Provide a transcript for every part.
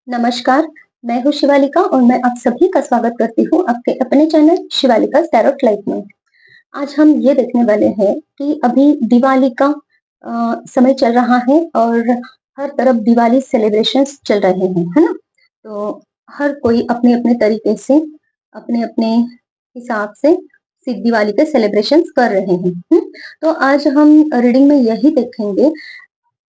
नमस्कार, मैं हूँ शिवालिका और मैं आप सभी का स्वागत करती हूँ आपके अपने चैनल शिवालिका टैरोट लाइफ में। आज हम ये देखने वाले हैं कि अभी दिवाली का समय चल रहा है और हर तरफ दिवाली सेलिब्रेशंस चल रहे हैं, है ना? तो हर कोई अपने-अपने तरीके से, अपने-अपने हिसाब से दिवाली के सेलिब्रेशंस कर रहे हैं। तो आज हम रीडिंग में यही देखेंगे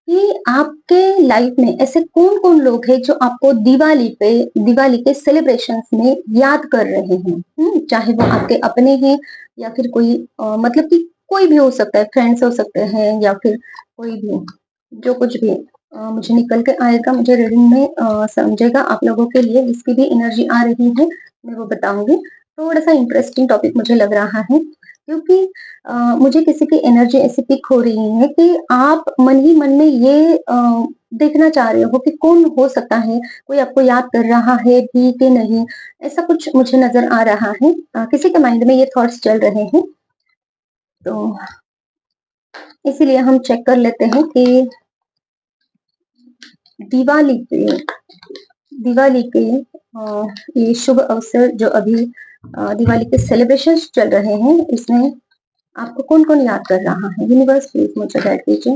कि आपके लाइफ में ऐसे कौन-कौन लोग हैं जो आपको दिवाली के सेलिब्रेशंस में याद कर रहे हैं? चाहे वो आपके अपने हैं या फिर कोई मतलब कि कोई भी हो सकता है, फ्रेंड्स हो सकते हैं या फिर कोई भी, जो कुछ भी मुझे निकल के आएगा, मुझे रीडिंग में समझेगा आप लोगों के लिए जिसकी भी एनर्जी आ रही है, मैं वो बताऊँगी। थोड़ा-सा इंटरेस्टिंग टॉपिक मुझे लग रहा है क्योंकि मुझे किसी की एनर्जी ऐसी पिक हो रही है कि आप मन ही मन में ये देखना चाह रहे हो कि कौन हो सकता है, कोई आपको याद कर रहा है भी कि नहीं, ऐसा कुछ मुझे नज़र आ रहा है। किसी के माइंड में ये थॉट्स चल रहे हैं, तो इसीलिए हम चेक कर लेते हैं कि दिवाली पे दिवाली के ये शुभ अवसर जो अभी दिवाली के सेलिब्रेशंस चल रहे हैं, इसमें आपको कौन-कौन याद कर रहा है? यूनिवर्स प्लीज़ मुझे गाइड कीजिए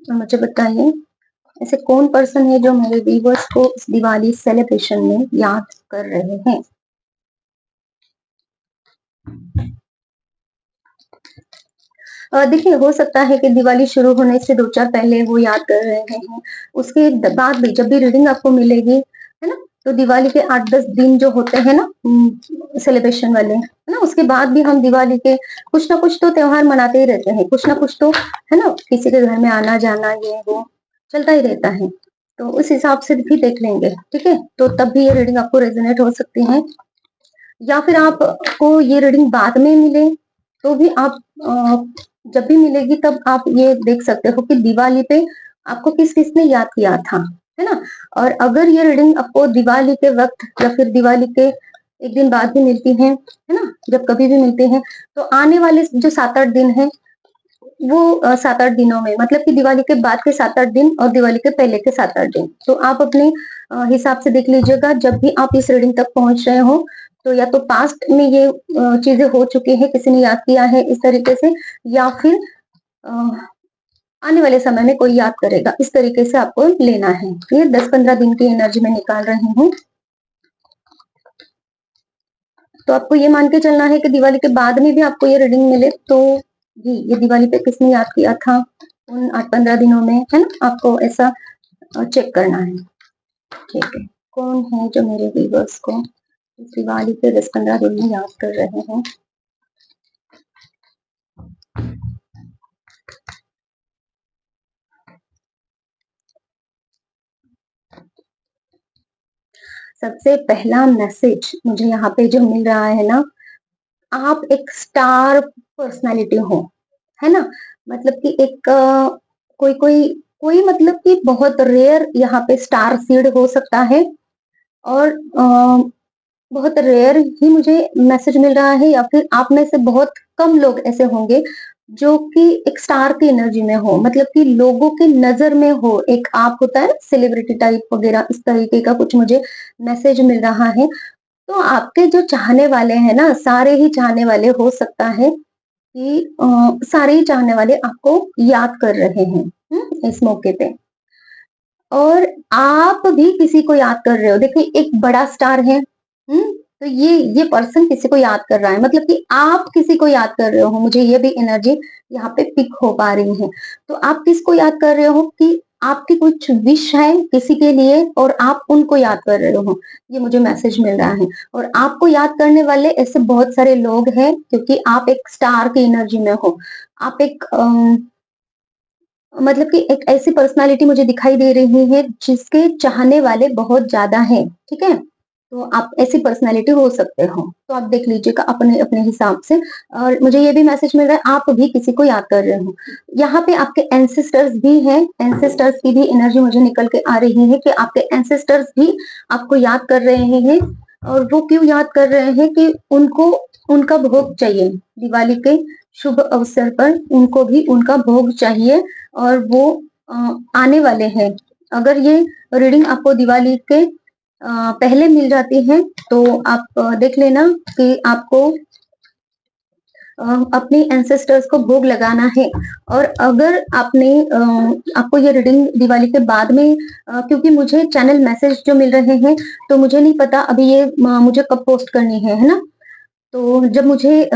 और मुझे बताइए ऐसे कौन पर्सन है जो मेरे व्यूअर्स को इस दिवाली सेलिब्रेशन में याद कर रहे हैं? देखिए, हो सकता है कि दिवाली शुरू होने से 2-4 पहले वो याद कर रहे हैं। उसके बाद भी जब भी रीडिंग आपको मिलेगी, है ना? तो दिवाली के 8-10 दिन जो होते हैं ना सेलिब्रेशन वाले, है ना? उसके बाद भी हम दिवाली के कुछ ना कुछ तो त्योहार मनाते ही रहते हैं, कुछ ना कुछ तो, है ना? किसी के घर में आना-जाना ये वो चलता ही रहता है। तो उस हिसाब से भी देख लेंगे, ठीक है? तो तब भी ये रीडिंग आपको रेज़ोनेट हो सकती है या फिर आपको ये रीडिंग बाद में मिले, तो भी आप जब भी मिलेगी तब आप ये देख सकते हो कि दिवाली पे आपको किस-किस ने याद किया था, है ना? और अगर ये रीडिंग आपको दिवाली के वक़्त या फिर दिवाली के 1 दिन बाद भी मिलती है ना? जब कभी भी मिलते हैं, तो आने वाले जो 7-8 दिन हैं, वो 7-8 दिनों में मतलब कि दिवाली के बाद के 7-8 दिन और दिवाली के पहले के 7-8 दिन। तो आप अपने हिसाब से देख लीजिएगा जब भी आप इस रीडिंग तक पहुँच रहे हो, तो या तो पास्ट में ये चीज़ें हो चुकी हैं, किसी ने याद किया है इस तरीके से या फिर अ, आने वाले समय में कोई याद करेगा, इस तरीके से आपको लेना है। ये 10-15 दिन की एनर्जी मैं निकाल रही हूँ। तो आपको ये मान के चलना है कि दिवाली के बाद में भी आपको ये रीडिंग मिले तो जी, ये दिवाली पे किसने याद किया था उन 8-15 दिनों में, है ना? आपको ऐसा चेक करना है। ठीक है। कौन है जो मेरे व्यूअर्स को इस दिवाली पे 10-15 दिन में याद कर रहे हैं? सबसे पहला मैसेज मुझे यहाँ पे जो मिल रहा है ना, आप एक स्टार पर्सनैलिटी हो, है ना? मतलब कि एक कोई कोई कोई मतलब कि बहुत रेयर यहाँ पे स्टार सीड हो सकता है और बहुत रेयर ही मुझे मैसेज मिल रहा है या फिर आप में से बहुत कम लोग ऐसे होंगे जो कि एक स्टार की एनर्जी में हो, मतलब कि लोगों के नजर में हो, एक आप होता है ना सेलिब्रिटी टाइप वगैरह, इस तरीके का कुछ मुझे मैसेज मिल रहा है। तो आपके जो चाहने वाले हैं ना, सारे ही चाहने वाले हो सकता है कि सारे ही चाहने वाले आपको याद कर रहे हैं इस मौके पे और आप भी किसी को याद कर रहे हो। देखिए एक बड़ा स्टार है, तो ये पर्सन किसी को याद कर रहा है, मतलब कि आप किसी को याद कर रहे हो। मुझे ये भी एनर्जी यहाँ पे पिक हो पा रही है। तो आप किसको याद कर रहे हो कि आपकी कुछ विश है किसी के लिए और आप उनको याद कर रहे हो। ये मुझे मैसेज मिल रहा है और आपको याद करने वाले ऐसे बहुत सारे लोग हैं क्योंकि आप एक स्टार की एनर्जी में हो। आप एक मतलब कि एक ऐसी पर्सनालिटी मुझे दिखाई दे रही है जिसके चाहने वाले बहुत ज्यादा हैं, ठीक है? तो आप ऐसी पर्सनालिटी हो सकते हो। तो आप देख लीजिएगा अपने अपने हिसाब से और मुझे ये भी मैसेज मिल रहा है आप भी किसी को याद कर रहे हो। यहाँ पे आपके एंसेस्टर्स भी हैं, एंसेस्टर्स की भी एनर्जी मुझे निकल के आ रही है कि आपके एंसेस्टर्स भी आपको याद कर रहे हैं और वो क्यों याद कर रहे हैं कि उनको उनका भोग चाहिए। दिवाली के शुभ अवसर पर उनको भी उनका भोग चाहिए और वो आने वाले हैं अगर ये रीडिंग आपको दिवाली के पहले मिल जाती है तो आप देख लेना कि आपको अपने एंसेस्टर्स को भोग लगाना है। और अगर आपको ये रीडिंग दिवाली के बाद में क्योंकि मुझे चैनल मैसेज जो मिल रहे हैं तो मुझे नहीं पता अभी ये मुझे कब पोस्ट करनी है ना। तो जब मुझे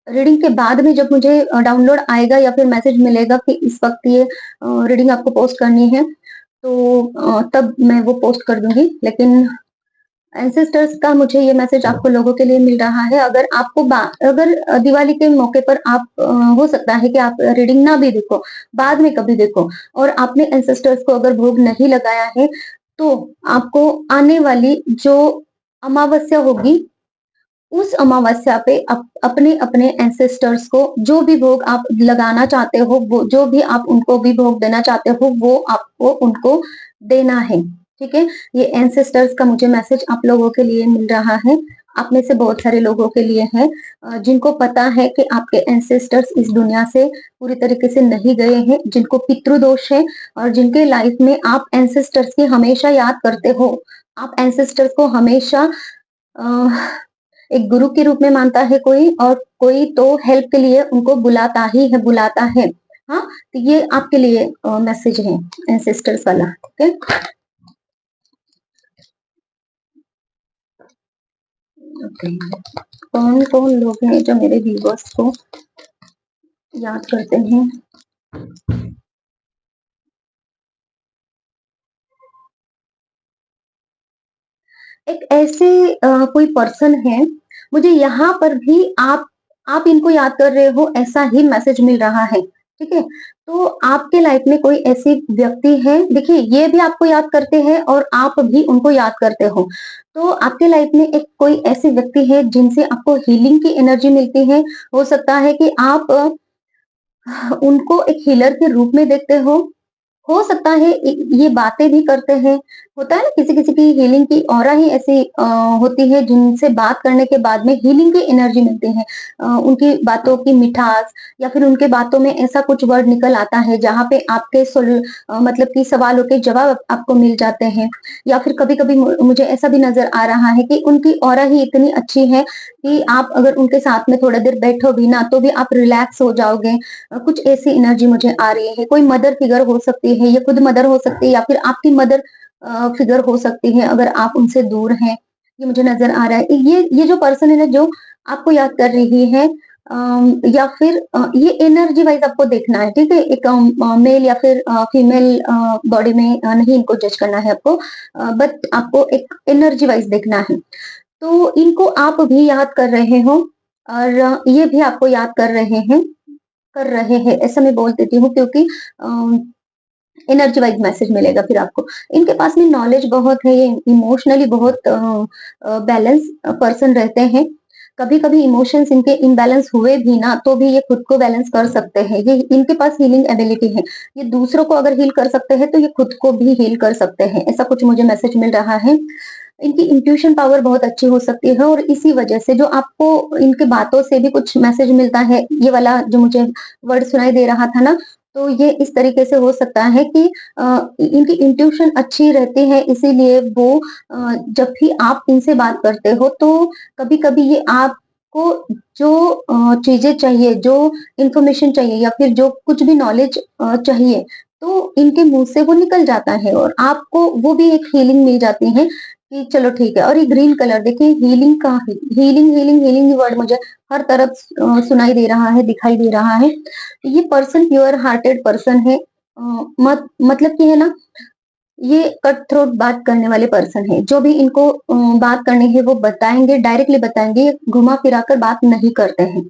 रीडिंग के बाद में जब मुझे डाउनलोड आएगा या फिर मैसेज मिलेगा कि इस वक्त ये रीडिंग आपको पोस्ट करनी है तो तब मैं वो पोस्ट कर दूंगी। लेकिन एंसेस्टर्स का मुझे ये मैसेज आपको लोगों के लिए मिल रहा है। अगर आपको अगर दिवाली के मौके पर आप हो सकता है कि आप रीडिंग ना भी देखो, बाद में कभी देखो और आपने एंसेस्टर्स को अगर भोग नहीं लगाया है तो आपको आने वाली जो अमावस्या होगी उस अमावस्या पे अपने अपने एंसेस्टर्स को जो भी भोग आप लगाना चाहते हो, वो जो भी आप उनको भी भोग देना चाहते हो वो आपको उनको देना है। ठीक है, ये एंसेस्टर्स का मुझे मैसेज आप लोगों के लिए मिल रहा है। आप में से बहुत सारे लोगों के लिए है जिनको पता है कि आपके एंसेस्टर्स इस दुनिया से पूरी तरीके से नहीं गए हैं, जिनको पितृदोष है और जिनके लाइफ में आप एंसेस्टर्स की हमेशा याद करते हो। आप एंसेस्टर्स को हमेशा एक गुरु के रूप में मानता है कोई, और कोई तो हेल्प के लिए उनको बुलाता ही है, बुलाता है। हाँ, तो ये आपके लिए मैसेज है एंसेस्टर्स वाला। ठीक है, ओके। कौन कौन लोग हैं जो मेरे व्यूवर्स को याद करते हैं? एक ऐसे कोई पर्सन है, मुझे यहाँ पर भी आप इनको याद कर रहे हो ऐसा ही मैसेज मिल रहा है। ठीक है, तो आपके लाइफ में कोई ऐसी व्यक्ति है, देखिए ये भी आपको याद करते हैं और आप भी उनको याद करते हो। तो आपके लाइफ में एक कोई ऐसी व्यक्ति है जिनसे आपको हीलिंग की एनर्जी मिलती है। हो सकता है कि आप उनको एक हीलर के रूप में देखते हो सकता है ये बातें भी करते हैं। होता है ना किसी किसी की हीलिंग की ऑरा ही ऐसी होती है जिनसे बात करने के बाद में हीलिंग की एनर्जी मिलती है। उनकी बातों की मिठास या फिर उनके बातों में ऐसा कुछ वर्ड निकल आता है जहाँ पे आपके मतलब कि सवालों के जवाब आपको मिल जाते हैं। या फिर कभी कभी मुझे ऐसा भी नजर आ रहा है कि उनकी ऑरा ही इतनी अच्छी है कि आप अगर उनके साथ में थोड़ा देर बैठो भी ना तो भी आप रिलैक्स हो जाओगे। कुछ ऐसी एनर्जी मुझे आ रही है। कोई मदर फिगर हो सकती है, ये खुद मदर हो सकती है या फिर आपकी मदर फिगर हो सकती है अगर आप उनसे दूर हैं। ये मुझे नजर आ रहा है। ये जो पर्सन है ना जो आपको याद कर रही है, या फिर ये एनर्जी वाइज आपको देखना है। ठीक है, एक मेल या फिर फीमेल बॉडी में नहीं इनको जज करना है आपको, बट आपको एक एनर्जी वाइज देखना है। तो इनको आप भी याद कर रहे हो और ये भी आपको याद कर रहे हैं ऐसा मैं बोल देती हूँ क्योंकि एनर्जी वाइज मैसेज मिलेगा फिर आपको। इनके पास में नॉलेज बहुत है, ये इमोशनली बहुत बैलेंस पर्सन रहते हैं। कभी कभी इमोशंस इनके इम्बैलेंस हुए भी ना तो भी ये खुद को बैलेंस कर सकते हैं। ये इनके पास हीलिंग एबिलिटी है। ये दूसरों को अगर हील कर सकते हैं तो ये खुद को भी हील कर सकते हैं, ऐसा कुछ मुझे मैसेज मिल रहा है। इनकी इंट्यूशन पावर बहुत अच्छी हो सकती है और इसी वजह से जो आपको इनके बातों से भी कुछ मैसेज मिलता है, ये वाला जो मुझे वर्ड सुनाई दे रहा था ना, तो ये इस तरीके से हो सकता है कि इनकी इंट्यूशन अच्छी रहती है, इसीलिए वो जब भी आप इनसे बात करते हो तो कभी-कभी ये आपको जो चीजें चाहिए, जो इंफॉर्मेशन चाहिए या फिर जो कुछ भी नॉलेज चाहिए, तो इनके मुंह से वो निकल जाता है और आपको वो भी एक फीलिंग मिल जाती है कि चलो ठीक है। और ये ग्रीन कलर देखिए, हीलिंग का हीलिंग हीलिंग हीलिंग वर्ड मुझे हर तरफ सुनाई दे रहा है, दिखाई दे रहा है। ये पर्सन प्योर हार्टेड पर्सन है। मतलब कि है ना, ये कट थ्रोट बात करने वाले पर्सन है। जो भी इनको बात करनी है वो बताएंगे, डायरेक्टली बताएंगे, घुमा फिरा कर बात नहीं करते हैं।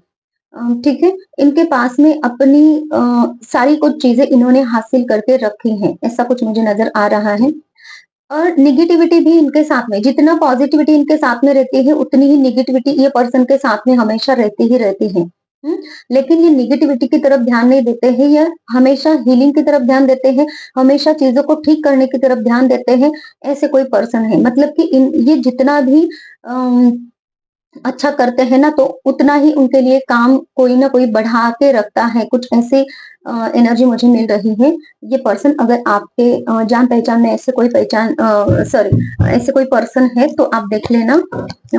ठीक है, इनके पास में अपनी सारी कुछ चीजें इन्होंने हासिल करके रखी हैं, ऐसा कुछ मुझे नजर आ रहा है। और निगेटिविटी भी इनके साथ में, जितना पॉजिटिविटी इनके साथ में रहती है उतनी ही निगेटिविटी ये पर्सन के साथ में हमेशा रहती ही रहती है। लेकिन ये निगेटिविटी की तरफ ध्यान नहीं देते हैं, ये हमेशा हीलिंग की तरफ ध्यान देते हैं, हमेशा चीजों को ठीक करने की तरफ ध्यान देते हैं। ऐसे कोई पर्सन है, मतलब कि ये जितना भी अच्छा करते हैं ना तो उतना ही उनके लिए काम कोई ना कोई बढ़ा के रखता है। कुछ ऐसे एनर्जी मुझे मिल रही है। ये पर्सन अगर आपके जान पहचान में ऐसे कोई ऐसे कोई पर्सन है तो आप देख लेना,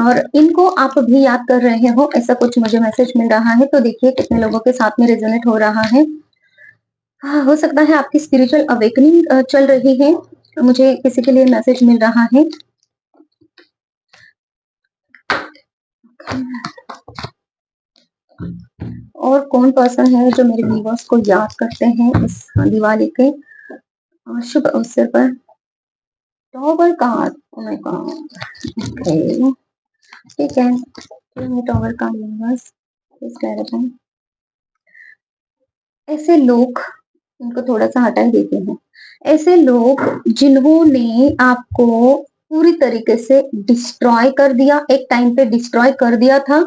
और इनको आप भी याद कर रहे हो, ऐसा कुछ मुझे मैसेज मिल रहा है। तो देखिए कितने लोगों के साथ में रेजोनेट हो रहा है। हाँ, हो सकता है आपकी स्पिरिचुअल अवेकनिंग चल रही है, मुझे किसी के लिए मैसेज मिल रहा है। और कौन पर्सन है जो मेरे व्यूअर्स को याद करते हैं इस दिवाली के शुभ अवसर पर? Tower card, oh my God, okay, ठीक है, मैं टॉवर कार्ड लूंगा इस डायरेक्शन। ऐसे लोग, इनको थोड़ा सा हटा ही देते हैं, ऐसे लोग जिन्होंने आपको पूरी तरीके से डिस्ट्रॉय कर दिया, एक टाइम पे डिस्ट्रॉय कर दिया था,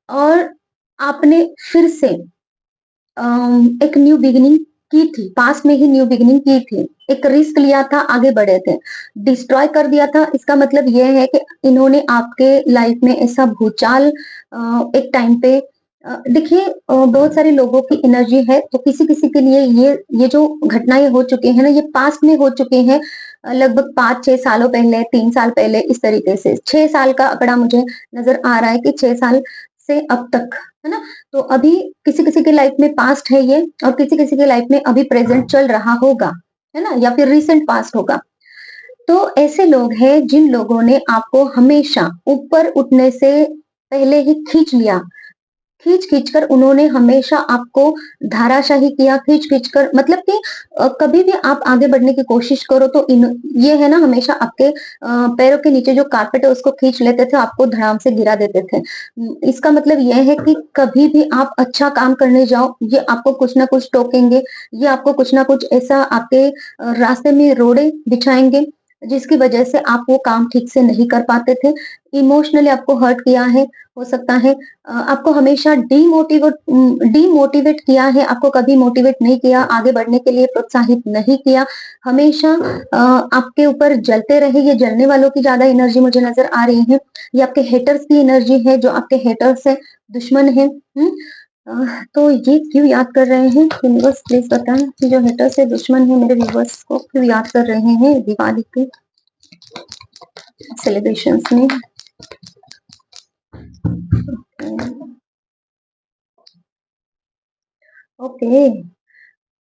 और आपने फिर से एक न्यू बिगिनिंग की थी, पास्ट में ही न्यू बिगिनिंग की थी, एक रिस्क लिया था, आगे बढ़े थे, डिस्ट्रॉय कर दिया था। इसका मतलब यह है कि इन्होंने आपके लाइफ में ऐसा भूचाल एक टाइम पे देखिए, बहुत सारे लोगों की एनर्जी है, तो किसी किसी के लिए ये जो घटनाएं हो चुके हैं ना, ये पास्ट में हो चुके हैं, लगभग 5-6 सालों पहले, 3 साल पहले, इस तरीके से 6 साल का आंकड़ा मुझे नजर आ रहा है कि 6 साल से अब तक, है ना। तो अभी किसी किसी के लाइफ में पास्ट है ये, और किसी किसी के लाइफ में अभी प्रेजेंट चल रहा होगा, है ना, या फिर रिसेंट पास्ट होगा। तो ऐसे लोग हैं जिन लोगों ने आपको हमेशा ऊपर उठने से पहले ही खींच लिया, खींच खींच कर उन्होंने हमेशा आपको धाराशाही किया, खींच खींच कर, मतलब कि कभी भी आप आगे बढ़ने की कोशिश करो तो ये है ना, हमेशा आपके पैरों के नीचे जो कारपेट है उसको खींच लेते थे, आपको धड़ाम से गिरा देते थे। इसका मतलब यह है कि कभी भी आप अच्छा काम करने जाओ, ये आपको कुछ ना कुछ टोकेंगे, ये आपको कुछ ना कुछ ऐसा आपके रास्ते में रोड़े बिछाएंगे, जिसकी वजह से आप वो काम ठीक से नहीं कर पाते थे। इमोशनली आपको हर्ट किया है, हो सकता है आपको हमेशा डीमोटिवेट किया है, आपको कभी मोटिवेट नहीं किया, आगे बढ़ने के लिए प्रोत्साहित नहीं किया, हमेशा आपके ऊपर जलते रहे। ये जलने वालों की ज्यादा एनर्जी मुझे नजर आ रही है, ये आपके हेटर्स की एनर्जी है, जो आपके हेटर्स है, दुश्मन है। तो ये क्यों याद कर रहे हैं यूनिवर्स, प्लीज बताएं कि जो हेटर्स है, दुश्मन है, मेरे व्यूवर्स को क्यों याद कर रहे हैं दिवाली के सेलिब्रेशंस में? ओके,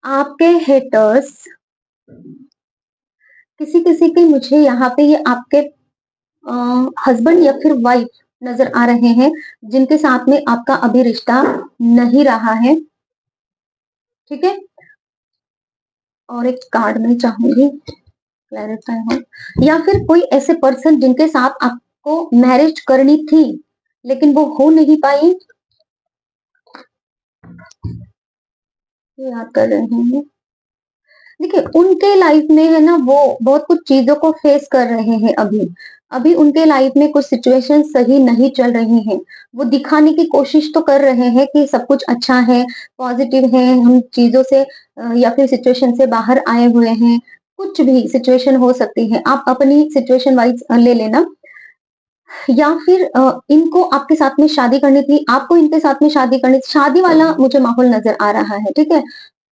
आपके हेटर्स, किसी किसी के, मुझे यहाँ पे ये आपके हस्बैंड या फिर वाइफ नजर आ रहे हैं, जिनके साथ में आपका अभी रिश्ता नहीं रहा है, ठीक है। और एक कार्ड में चाहूंगी क्लैरिफाई हो, या फिर कोई ऐसे पर्सन जिनके साथ आपको मैरिज करनी थी लेकिन वो हो नहीं पाई, याद कर रहे हैं। देखिए उनके लाइफ में है ना, वो बहुत कुछ चीजों को फेस कर रहे हैं अभी, अभी उनके लाइफ में कुछ सिचुएशन सही नहीं चल रही हैं। वो दिखाने की कोशिश तो कर रहे हैं कि सब कुछ अच्छा है, पॉजिटिव है, हम चीजों से या फिर सिचुएशन से बाहर आए हुए हैं, कुछ भी सिचुएशन हो सकती है, आप अपनी सिचुएशन वाइज ले लेना। या फिर इनको आपके साथ में शादी करनी थी, आपको इनके साथ में शादी करनी थी, शादी वाला मुझे माहौल नजर आ रहा है, ठीक है।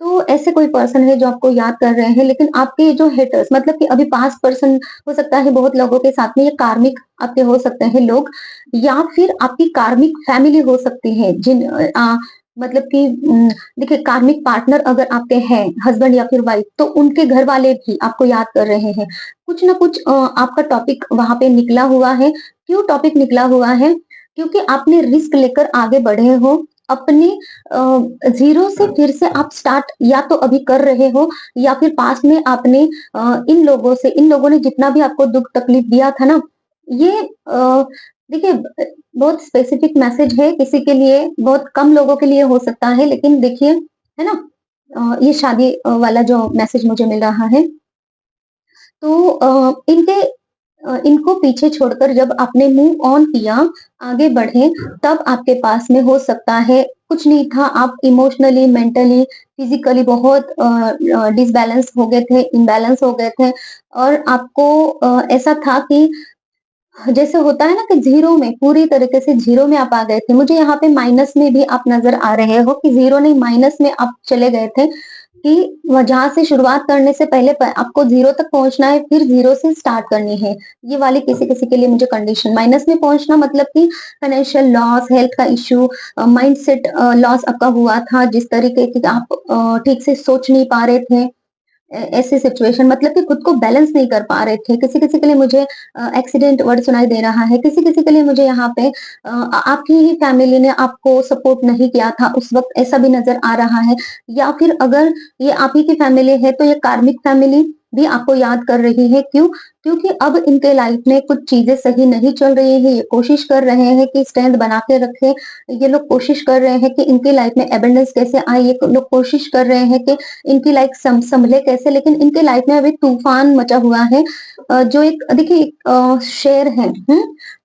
तो ऐसे कोई पर्सन है जो आपको याद कर रहे हैं, लेकिन आपके जो हेटर्स, मतलब कि अभी पास्ट पर्सन हो सकता है, बहुत लोगों के साथ में ये कार्मिक आपके हो सकते हैं लोग, या फिर आपकी कार्मिक फैमिली हो सकती है, मतलब कि देखिए, कार्मिक पार्टनर अगर आपके हैं, हस्बैंड या फिर वाइफ, तो उनके घर वाले भी आपको याद कर रहे हैं। कुछ ना कुछ आपका टॉपिक वहां पे निकला हुआ है। क्यों टॉपिक निकला हुआ है? क्योंकि आपने रिस्क लेकर आगे बढ़े हो, अपने जीरो से फिर से आप स्टार्ट या तो अभी कर रहे हो, या फिर पास्ट में आपने इन लोगों ने जितना भी आपको दुख तकलीफ दिया था ना, ये देखिए, बहुत स्पेसिफिक मैसेज है, किसी के लिए, बहुत कम लोगों के लिए हो सकता है, लेकिन देखिए, है ना, ये शादी वाला जो मैसेज मुझे मिल रहा है, तो इनको पीछे छोड़कर जब आपने मूव ऑन किया, आगे बढ़े, तब आपके पास में हो सकता है कुछ नहीं था, आप इमोशनली, मेंटली, फिजिकली बहुत डिसबैलेंस हो गए थे, इम्बैलेंस हो गए थे, और आपको ऐसा था कि जैसे होता है ना कि ज़ीरो में, पूरी तरीके से ज़ीरो में आप आ गए थे। मुझे यहाँ पे माइनस में भी आप नज़र आ रहे हो कि ज़ीरो नहीं, माइनस में आप चले गए थे कि जहाँ से शुरुआत करने से पहले आपको ज़ीरो तक पहुँचना है, फिर ज़ीरो से स्टार्ट करनी है। ये वाली किसी-किसी के लिए मुझे कंडीशन, माइनस में पहुँचना मतलब कि फाइनेंशियल लॉस, हेल्थ का इश्यू, माइंडसेट लॉस आपका हुआ था, जिस तरीके की आप ठीक से सोच नहीं पा रहे थे। ऐसी सिचुएशन मतलब कि खुद को बैलेंस नहीं कर पा रहे थे। किसी-किसी के लिए मुझे एक्सीडेंट वर्ड सुनाई दे रहा है, किसी-किसी के लिए मुझे यहाँ पे आपकी ही फैमिली ने आपको सपोर्ट नहीं किया था, उस वक़्त ऐसा भी नज़र आ रहा है। या फिर अगर ये आप ही की फैमिली है, तो ये कार्मिक फैमिली भी आपको याद कर रही है। क्यों? क्योंकि अब इनके लाइफ में कुछ चीज़ें सही नहीं चल रही हैं, ये कोशिश कर रहे हैं कि स्ट्रेंथ बना के रखें। ये लोग कोशिश कर रहे हैं कि इनकी लाइफ में अबंडेंस कैसे आए, ये लोग कोशिश कर रहे हैं कि इनकी लाइफ संभले कैसे, लेकिन इनके लाइफ में अभी तूफान मचा हुआ है। जो एक देखिए एक शेर है,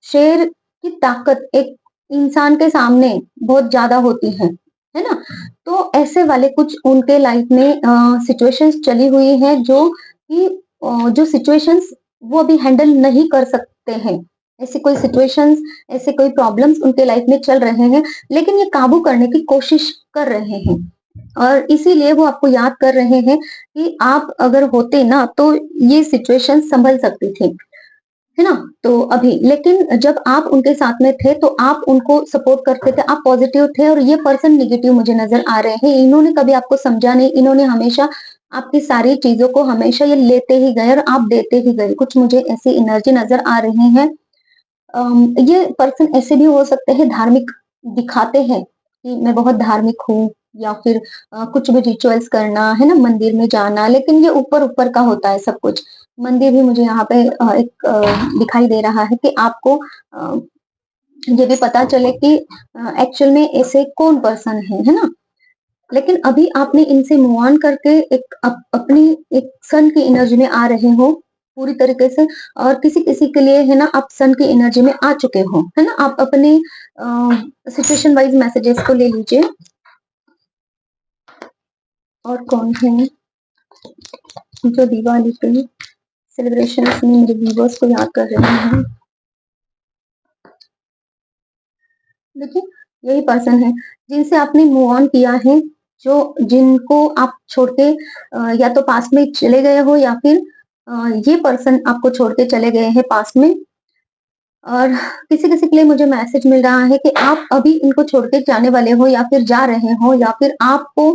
शेर की ताकत एक इंसान के सामने बहुत ज्यादा होती है ना? तो ऐसे वाले कुछ उनके लाइफ में सिचुएशंस चली हुई है, जो कि जो सिचुएशंस वो अभी हैंडल नहीं कर सकते हैं। ऐसी कोई सिचुएशंस, ऐसे कोई प्रॉब्लम्स उनके लाइफ में चल रहे हैं, लेकिन ये काबू करने की कोशिश कर रहे हैं। और इसीलिए वो आपको याद कर रहे हैं कि आप अगर होते ना, तो ये सिचुएशन संभल सकती थी, है ना? तो अभी लेकिन जब आप उनके साथ में थे, तो आप उनको सपोर्ट करते थे, आप पॉजिटिव थे, और ये पर्सन नेगेटिव मुझे नज़र आ रहे हैं। इन्होंने कभी आपको समझा नहीं, इन्होंने हमेशा आपकी सारी चीज़ों को हमेशा ये लेते ही गए और आप देते ही गए। कुछ मुझे ऐसी एनर्जी नज़र आ रही है। ये पर्सन ऐसे भी हो सकते हैं, धार्मिक दिखाते हैं कि मैं बहुत धार्मिक हूँ, या फिर कुछ भी रिचुअल्स करना, है ना? मंदिर में जाना, लेकिन ये ऊपर-ऊपर का होता है सब कुछ। मंदिर भी मुझे यहाँ पे एक दिखाई दे रहा है कि आपको ये भी पता चले कि एक्चुअल में ऐसे कौन पर्सन है ना? लेकिन अभी आपने इनसे मूव ऑन करके एक अपनी एक सन की एनर्जी में आ रहे हो पूरी तरीके से। और किसी-किसी के लिए है ना, आप सन की एनर्जी में आ चुके हो, है ना? आप अपने सिचुएशन वाइज़ मैसेजेस को ले लीजिए। और कौन है जो दिवाली पे सेलिब्रेशंस में मेरे व्यूअर्स को याद कर रहे हैं? देखिए, यही पर्सन है जिनसे आपने मूव ऑन किया है, जो जिनको आप छोड़ के या तो पास्ट में चले गए हो, या फिर ये पर्सन आपको छोड़ के चले गए हैं पास्ट में। और किसी-किसी के लिए मुझे मैसेज मिल रहा है कि आप अभी इनको छोड़ के जाने वाले हो, या फिर जा रहे हो, या फिर आपको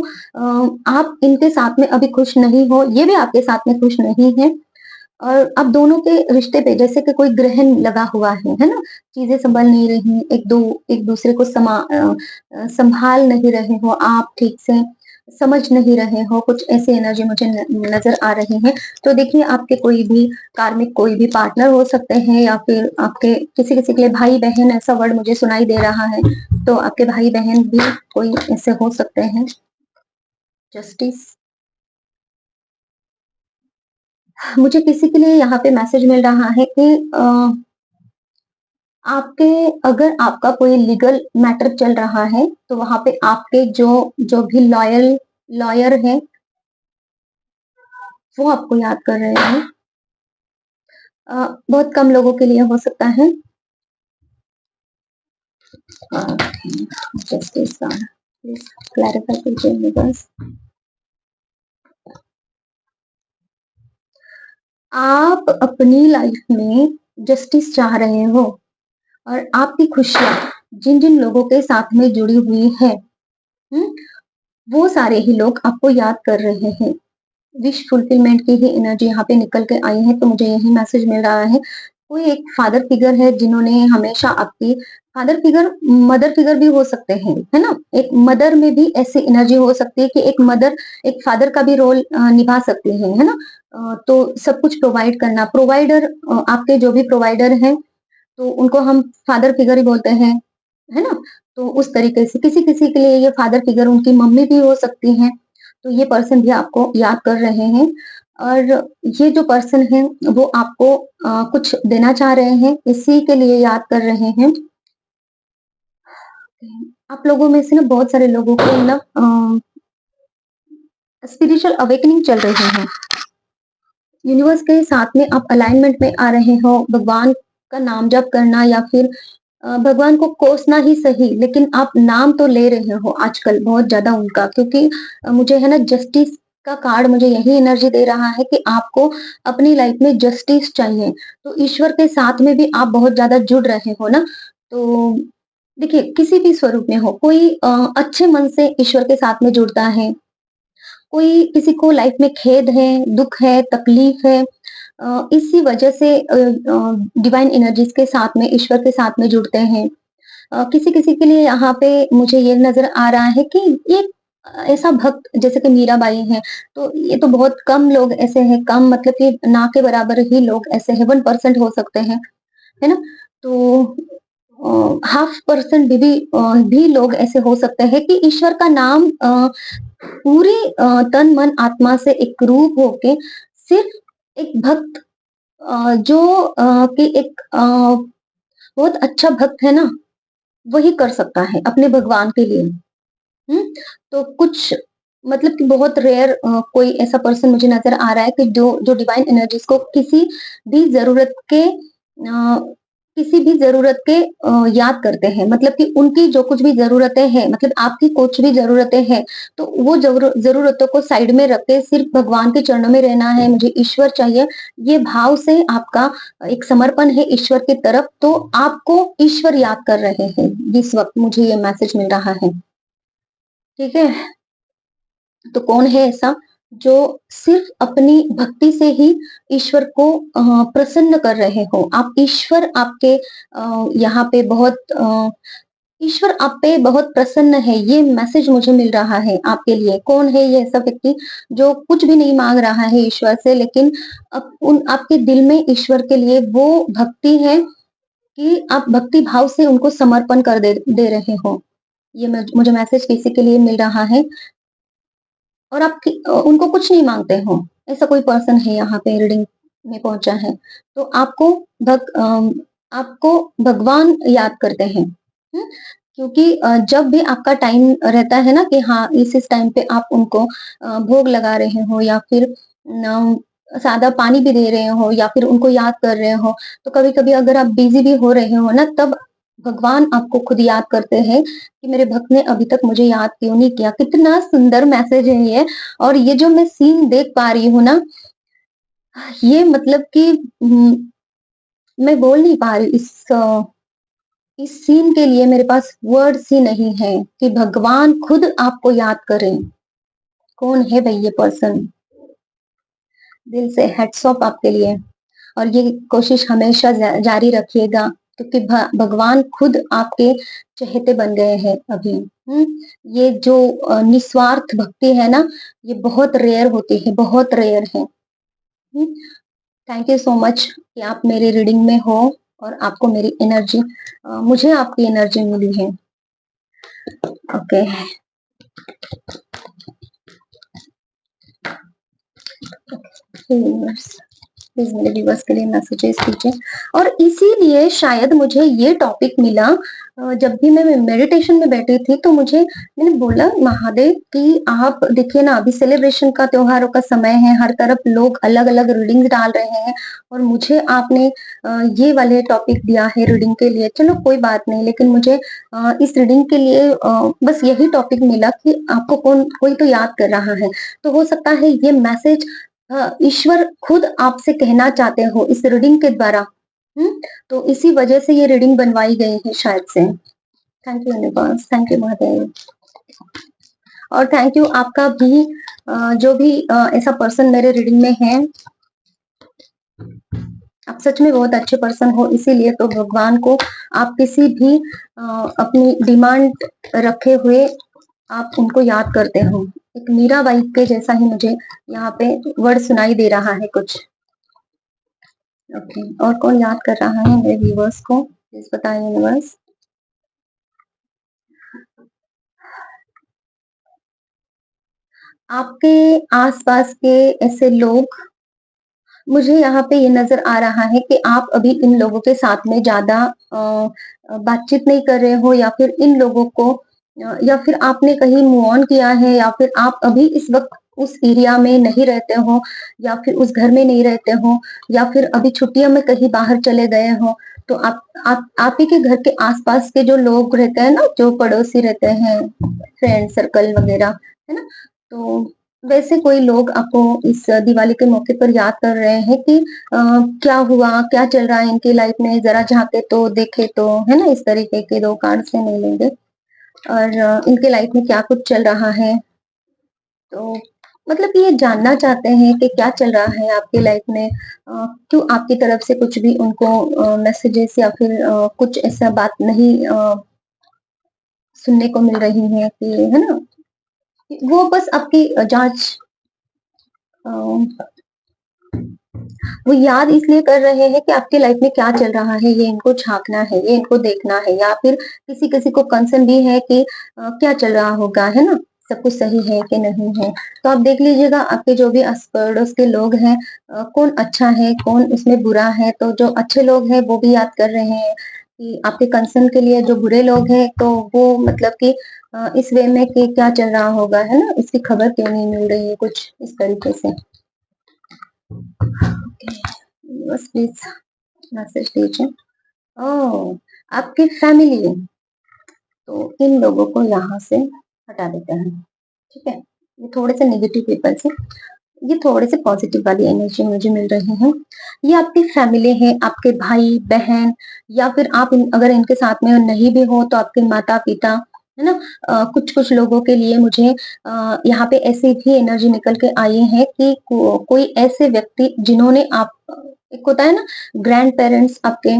आप इनके साथ में अभी खुश नहीं हो, ये भी आपके साथ में खुश नहीं है। और अब दोनों के रिश्ते पे जैसे कि कोई ग्रहण लगा हुआ है ना? चीज़ें सँभल नहीं रही, एक दूसरे को सँभाल नहीं रहे हो आप ठीक से, समझ नहीं रहे हो, कुछ ऐसी एनर्जी मुझे नज़र आ रही है। तो देखिए, आपके कोई भी कार्मिक कोई भी पार्टनर हो सकते हैं, या फिर आपके किसी-किसी के लिए भाई-बहन, ऐसा वर्ड मुझे सुनाई दे रहा है, तो आपके भाई-बहन भी कोई ऐसे हो सकते हैं। जस्टिस, मुझे किसी के लिए यहाँ पे मैसेज मिल रहा है कि आपके अगर आपका कोई लीगल मैटर चल रहा है, तो वहाँ पे आपके जो जो भी लॉयर हैं, वो आपको याद कर रहे हैं। बहुत कम लोगों के लिए हो सकता है। जस्टिस का प्लीज क्लैरिफाई कीजिए मुझे बस। आप अपनी लाइफ में जस्टिस चाह रहे हो, और आपकी खुशियाँ जिन-जिन लोगों के साथ में जुड़ी हुई है, हुँ? वो सारे ही लोग आपको याद कर रहे हैं। विश फुलफिलमेंट की ही एनर्जी यहाँ पे निकल के आई है, तो मुझे यही मैसेज मिल रहा है। कोई एक फादर फिगर है जिन्होंने हमेशा आपकी, फादर फिगर, मदर फिगर भी हो सकते हैं, है ना? एक मदर में भी ऐसी एनर्जी हो सकती है कि एक मदर एक फादर का भी रोल निभा सकती है ना? तो सब कुछ प्रोवाइड करना, प्रोवाइडर, आपके जो भी प्रोवाइडर हैं, तो उनको हम फादर फिगर ही बोलते हैं, है ना? तो उस तरीके से किसी-किसी के लिए ये फादर फिगर उनकी मम्मी भी हो सकती हैं, तो ये पर्सन भी आपको याद कर रहे हैं। और ये जो पर्सन है, वो आपको कुछ देना चाह रहे हैं, इसी के लिए याद कर रहे हैं। आप लोगों में से ना बहुत सारे लोगों को ना स्पिरिचुअल अवेकनिंग चल रही है। यूनिवर्स के साथ में आप अलाइनमेंट में आ रहे हो, भगवान का नाम जप करना या फिर भगवान को कोसना ही सही, लेकिन आप नाम तो ले रहे हो आजकल बहुत ज़्यादा उनका, क्योंकि मुझे है ना जस्टिस का कार्ड मुझे यही एनर्जी दे रहा है कि आपको अपनी लाइफ में जस्टिस चाहिए। तो ईश्वर के साथ में भी आप बहुत ज़्यादा जुड़ रहे हो ना, तो देखिए किसी भी स्वरूप में हो, कोई अच्छे मन से ईश्वर के साथ में जुड़ता है, कोई किसी को लाइफ में खेद है, दुःख है, तकलीफ है, इसी वजह से डिवाइन एनर्जीज़ के साथ में, ईश्वर के साथ में जुड़ते हैं। किसी-किसी के लिए यहाँ पे मुझे ये नज़र आ रहा है कि एक ऐसा भक्त जैसे कि मीराबाई हैं, तो ये तो बहुत कम लोग ऐसे हैं, कम मतलब कि ना के बराबर ही लोग ऐसे हैं, 1% हो सकते हैं, है ना? तो हाफ परसेंट भी लोग ऐसे हो सकते हैं कि ईश्वर का नाम पूरे तन, मन, आत्मा से एकरूप होके सिर्फ एक भक्त जो कि एक बहुत अच्छा भक्त है ना, वही कर सकता है अपने भगवान के लिए। हुँ? तो कुछ मतलब कि बहुत रेयर कोई ऐसा पर्सन मुझे नज़र आ रहा है कि जो जो डिवाइन एनर्जीज़ को भी ज़रूरत के किसी भी ज़रूरत के याद करते हैं। मतलब कि उनकी जो कुछ भी ज़रूरतें हैं, मतलब आपकी कुछ भी ज़रूरतें हैं, तो वो ज़रूरतों को साइड में रख के सिर्फ़ भगवान के चरणों में रहना है, मुझे ईश्वर चाहिए, ये भाव से आपका एक समर्पण है ईश्वर की तरफ, तो आपको ईश्वर याद कर रहे हैं, जिस वक़्त मुझे ये मैसेज मिल रहा है। ठीक है? तो कौन है ऐसा जो सिर्फ अपनी भक्ति से ही ईश्वर को प्रसन्न कर रहे हो? आप ईश्वर आपके यहाँ पे ईश्वर आप पे बहुत प्रसन्न है, ये मैसेज मुझे मिल रहा है आपके लिए। कौन है ये ऐसा व्यक्ति जो कुछ भी नहीं माँग रहा है ईश्वर से, लेकिन आपके दिल में ईश्वर के लिए वो भक्ति है कि आप भक्ति भाव से उनको समर्पण कर दे रहे हो। ये मुझे मैसेज किसी के लिए मिल रहा है और आप उनको कुछ नहीं माँगते हो, ऐसा कोई पर्सन है यहाँ पे रीडिंग में पहुँचा है। तो आपको भगवान याद करते हैं, हुँ? क्योंकि जब भी आपका टाइम रहता है ना कि हाँ, इस टाइम पे आप उनको भोग लगा रहे हो या फिर न सादा पानी भी दे रहे हो या फिर उनको याद कर रहे हो, तो कभी-कभी अगर आप बिज़ी भी हो रहे हो ना, तब भगवान आपको खुद याद करते हैं कि मेरे भक्त ने अभी तक मुझे याद क्यों नहीं किया। कितना सुंदर मैसेज है ये। और ये जो मैं सीन देख पा रही हूँ ना, ये मतलब कि मैं बोल नहीं पा रही इस सीन के लिए मेरे पास वर्ड्स ही नहीं है कि भगवान खुद आपको याद करें। कौन है भई ये पर्सन? दिल से हैट्स ऑफ आपके लिए। और ये कोशिश हमेशा जारी रखिएगा, क्योंकि भगवान खुद आपके चहेते बन गए हैं अभी। ये जो निस्वार्थ भक्ति है ना, ये बहुत रेयर होती है, बहुत रेयर है। थैंक यू सो मच कि आप मेरी रीडिंग में हो और आपको मेरी एनर्जी मुझे आपकी एनर्जी मिली है। ओके। प्लीज मेरे व्यूअर्स के लिए मैसेजेस कीजिए। और इसीलिए शायद मुझे ये टॉपिक मिला, जब भी मैं मेडिटेशन में बैठी थी तो मैंने बोला महादेव कि आप देखिए ना, अभी सेलिब्रेशन का, त्योहारों का समय है, हर तरफ लोग अलग अलग रीडिंग्स डाल रहे हैं और मुझे आपने ये वाले टॉपिक दिया है रीडिंग के लिए। चलो कोई बात नहीं, लेकिन मुझे इस रीडिंग के लिए बस यही टॉपिक मिला कि आपको कोई तो याद कर रहा है। तो हो सकता है ये मैसेज ईश्वर खुद आपसे कहना चाहते हो इस रीडिंग के द्वारा। तो इसी वजह से ये रीडिंग बनवाई गई है शायद से। Thank you universe, thank you Mahadev. और थैंक यू आपका भी, जो भी ऐसा पर्सन मेरे रीडिंग में है, आप सच में बहुत अच्छे पर्सन हो, इसीलिए तो भगवान को आप किसी भी अपनी डिमांड रखे हुए आप उनको याद करते हो। एक मीराबाई के जैसा ही मुझे यहाँ पे वर्ड सुनाई दे रहा है कुछ। ओके, और कौन याद कर रहा है मेरे व्यूवर्स को, प्लीज बताएं यूनिवर्स। आपके आसपास के ऐसे लोग, मुझे यहाँ पे ये नजर आ रहा है कि आप अभी इन लोगों के साथ में ज्यादा बातचीत नहीं कर रहे हो, या फिर इन लोगों को या फिर आपने कहीं मूव ऑन किया है, या फिर आप अभी इस वक्त उस एरिया में नहीं रहते हो, या फिर उस घर में नहीं रहते हो, या फिर अभी छुट्टियों में कहीं बाहर चले गए हो। तो आप ही के घर के आसपास के जो लोग रहते हैं ना, जो पड़ोसी रहते हैं, फ्रेंड सर्कल वगैरह, है ना? तो वैसे कोई लोग आपको इस दिवाली के मौके पर याद कर रहे हैं कि क्या हुआ, क्या चल रहा है इनकी लाइफ में, ज़रा झाँके तो, देखे तो, है ना? इस तरीके के 2 कार्ड से मिलेंगे और इनके लाइफ में क्या कुछ चल रहा है। तो मतलब कि ये जानना चाहते हैं कि क्या चल रहा है आपकी लाइफ में, क्यों आपकी तरफ से कुछ भी उनको मैसेजेस या फिर कुछ ऐसा बात नहीं सुनने को मिल रही है कि, है ना? वो बस आपकी जाँच अ, वो याद इसलिए कर रहे हैं कि आपकी लाइफ में क्या चल रहा है, ये इनको झाँकना है, ये इनको देखना है, या फिर किसी-किसी को कंसर्न भी है कि क्या चल रहा होगा, है ना? सब कुछ सही है कि नहीं है? तो आप देख लीजिएगा आपके जो भी आस-पड़ोस के लोग हैं, कौन अच्छा है, कौन उसमें बुरा है, तो जो अच्छे लोग हैं वो भी याद कर रहे हैं कि आपके कंसर्न के लिए जो बुरे लोग हैं, तो वो मतलब कि इस वे में कि क्या चल रहा होगा, है ना? इसकी खबर क्यों नहीं मिल रही है, कुछ इस तरीके से। बस प्लीज मैसेज दीजिए। ओह! आपकी फैमिली, तो इन लोगों को यहाँ से हटा देते हैं, ठीक है? ये थोड़े से नेगेटिव पीपल्स हैं, ये थोड़े से पॉजिटिव वाली एनर्जी मुझे मिल रही है। ये आपकी फैमिली है, आपके भाई-बहन, या फिर आप अगर इनके साथ में नहीं भी हो तो आपके माता-पिता, है ना? कुछ-कुछ लोगों के लिए मुझे यहाँ पे ऐसी भी एनर्जी निकल के आई है कि कोई ऐसे व्यक्ति जिन्होंने आप, एक होता है ना ग्रैंड पेरेंट्स आपके,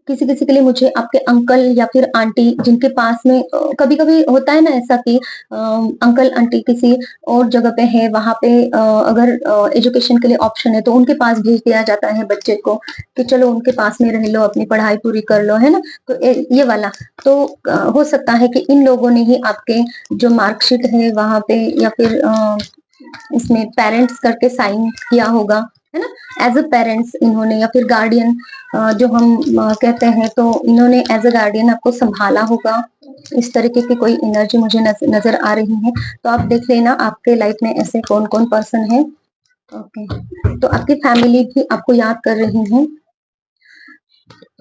किसी-किसी के लिए मुझे आपके अंकल या फिर आंटी जिनके पास में कभी-कभी होता है ना ऐसा कि अंकल आंटी किसी और जगह पे है, वहाँ पे अगर एजुकेशन के लिए ऑप्शन है तो उनके पास भेज दिया जाता है बच्चे को कि चलो उनके पास में रह लो, अपनी पढ़ाई पूरी कर लो, है ना? तो ये वाला तो हो सकता है कि इन लोगों ने ही आपके जो मार्कशीट है वहाँ पे या फिर इसमें पेरेंट्स करके साइन किया होगा, है ना? एज़ अ पेरेंट्स इन्होंने, या फिर गार्डियन जो हम कहते हैं, तो इन्होंने एज़ अ गार्डियन आपको सँभाला होगा। इस तरीके की कोई एनर्जी मुझे नज़र आ रही है। तो आप देख लेना आपके लाइफ में ऐसे कौन-कौन पर्सन हैं। ओके, तो आपकी फैमिली भी आपको याद कर रही है।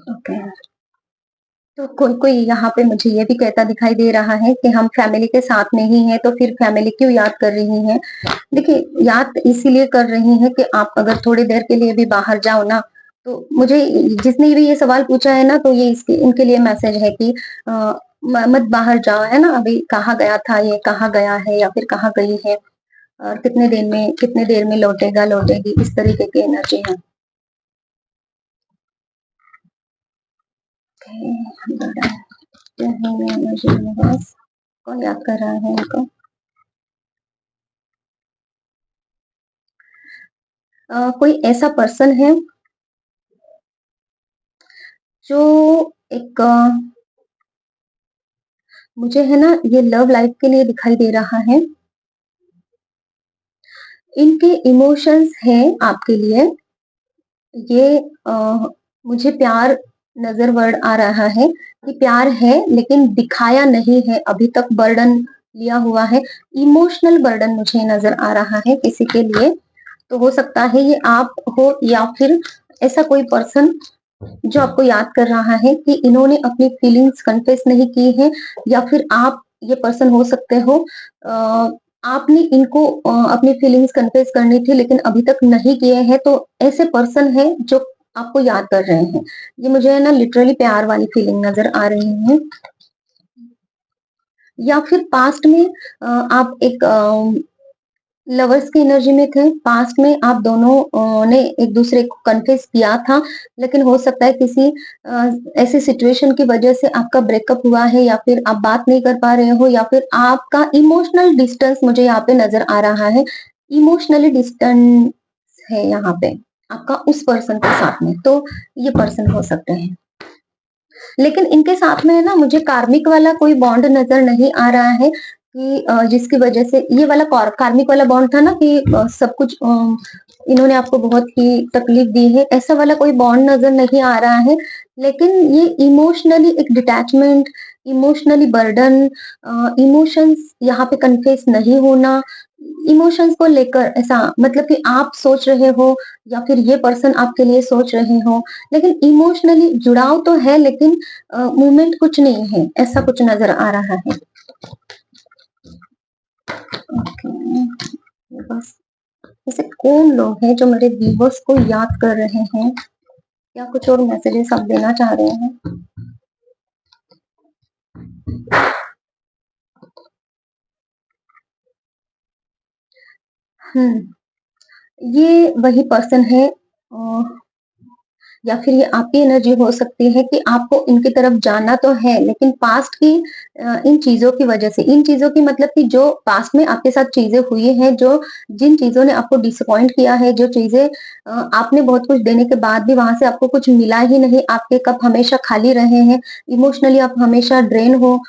ओके। तो कोई-कोई यहाँ पे मुझे ये भी कहता दिखाई दे रहा है कि हम फैमिली के साथ नहीं हैं, तो फिर फैमिली क्यों याद कर रही हैं? देखिए, याद इसीलिए कर रही हैं कि आप अगर थोड़ी देर के लिए भी बाहर जाओ ना, तो मुझे जिसने भी ये सवाल पूछा है ना, तो ये इसके इनके लिए मैसेज है कि अ, म मत बाहर जाओ, है ना? अभी कहाँ गया था ये, कहाँ गया है या फिर कहाँ गई है, और कितने देर में लौटेगा, लौटेगी, इस तरीके की एनर्जी है। कौन याद कर रहा है इनको? कोई ऐसा पर्सन है जो एक मुझे है ना ये लव लाइफ के लिए दिखाई दे रहा है। इनके इमोशंस हैं आपके लिए, ये मुझे प्यार नज़र वर्ड आ रहा है कि प्यार है लेकिन दिखाया नहीं है, अभी तक बर्डन लिया हुआ है, इमोशनल बर्डन मुझे नज़र आ रहा है किसी के लिए। तो हो सकता है ये आप हो या फिर ऐसा कोई पर्सन जो आपको याद कर रहा है कि इन्होंने अपनी फीलिंग्स कन्फेस नहीं की है, या फिर आप ये पर्सन हो सकते हो, आपने इनको अपनी फीलिंग्स कन्फेस करनी थी लेकिन अभी तक नहीं किए हैं, तो ऐसे पर्सन है जो आपको याद कर रहे हैं। ये मुझे है ना लिटरली प्यार वाली फीलिंग नज़र आ रही है, या फिर पास्ट में आप एक लवर्स की एनर्जी में थे, पास्ट में आप दोनों ने एक दूसरे को कन्फेस किया था, लेकिन हो सकता है किसी ऐसी सिचुएशन की वजह से आपका ब्रेकअप हुआ है, या फिर आप बात नहीं कर पा रहे हो, या फिर आपका इमोशनल डिस्टेंस मुझे यहाँ पे नज़र आ रहा है। इमोशनली डिस्टेंस है यहाँ पे, आपका उस पर्सन के साथ में, तो ये पर्सन हो सकते हैं। लेकिन इनके साथ में है ना मुझे कार्मिक वाला कोई बॉन्ड नज़र नहीं आ रहा है कि जिसकी वजह से ये वाला कार्मिक वाला बॉन्ड था ना कि सब कुछ इन्होंने आपको बहुत ही तकलीफ दी है, ऐसा वाला कोई बॉन्ड नज़र नहीं आ रहा है। लेकिन ये इमोशनली एक डिटैचमेंट, इमोशनली बर्डन, इमोशंस यहाँ पे कन्फेस नहीं होना, इमोशंस को लेकर ऐसा मतलब कि आप सोच रहे हो या फिर ये पर्सन आपके लिए सोच रहे हो, लेकिन इमोशनली जुड़ाव तो है लेकिन मूवमेंट कुछ नहीं है, ऐसा कुछ नजर आ रहा है। ओके, बस ऐसे कौन लोग हैं जो मेरे व्यूवर्स को याद कर रहे हैं, या कुछ और मैसेजेस आप देना चाह रहे हैं? ये वही पर्सन है, या फिर ये आपकी एनर्जी हो सकती है कि आपको इनकी तरफ जाना तो है, लेकिन पास्ट की इन चीजों की वजह से, इन चीजों की मतलब कि जो पास्ट में आपके साथ चीजें हुई हैं, जो जिन चीजों ने आपको डिसअपॉइंट किया है, जो चीजें आपने बहुत कुछ देने के बाद भी वहां से आपको कुछ मिला ही नहीं, आपके कप हमेशा खाली रहे हैं, इमोशनली आप हमेशा ड्रेन हो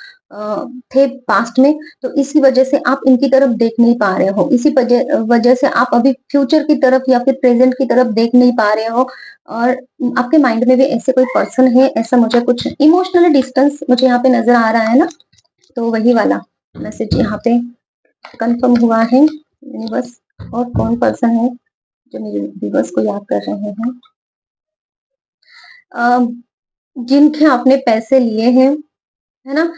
थे पास्ट में, तो इसी वजह से आप इनकी तरफ देख नहीं पा रहे हो, इसी वजह वजह से आप अभी फ्यूचर की तरफ या फिर प्रेजेंट की तरफ देख नहीं पा रहे हो, और आपके माइंड में भी ऐसे कोई पर्सन है, ऐसा मुझे कुछ इमोशनल डिस्टेंस मुझे यहाँ पे नजर आ रहा है ना, तो वही वाला मैसेज यहाँ पे कंफर्म हुआ है यूनिवर्स। और कौन पर्सन है जो मेरे व्यूवर्स को याद कर रहे हैं? जिनके आपने पैसे लिए हैं, है ना,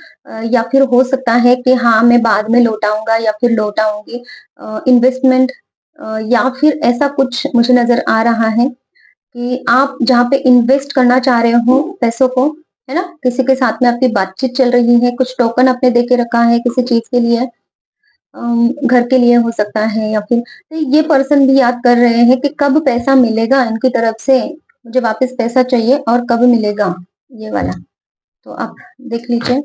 या फिर हो सकता है कि हाँ मैं बाद में लौटाऊंगा या फिर लौटाऊंगी, इन्वेस्टमेंट, या फिर ऐसा कुछ मुझे नजर आ रहा है कि आप जहाँ पे इन्वेस्ट करना चाह रहे हो पैसों को, है ना, किसी के साथ में आपकी बातचीत चल रही है, कुछ टोकन आपने दे के रखा है किसी चीज के लिए, घर के लिए हो सकता है, या फिर तो ये पर्सन भी याद कर रहे हैं कि कब पैसा मिलेगा इनकी तरफ से, मुझे वापस पैसा चाहिए और कब मिलेगा, ये वाला। तो आप देख लीजिए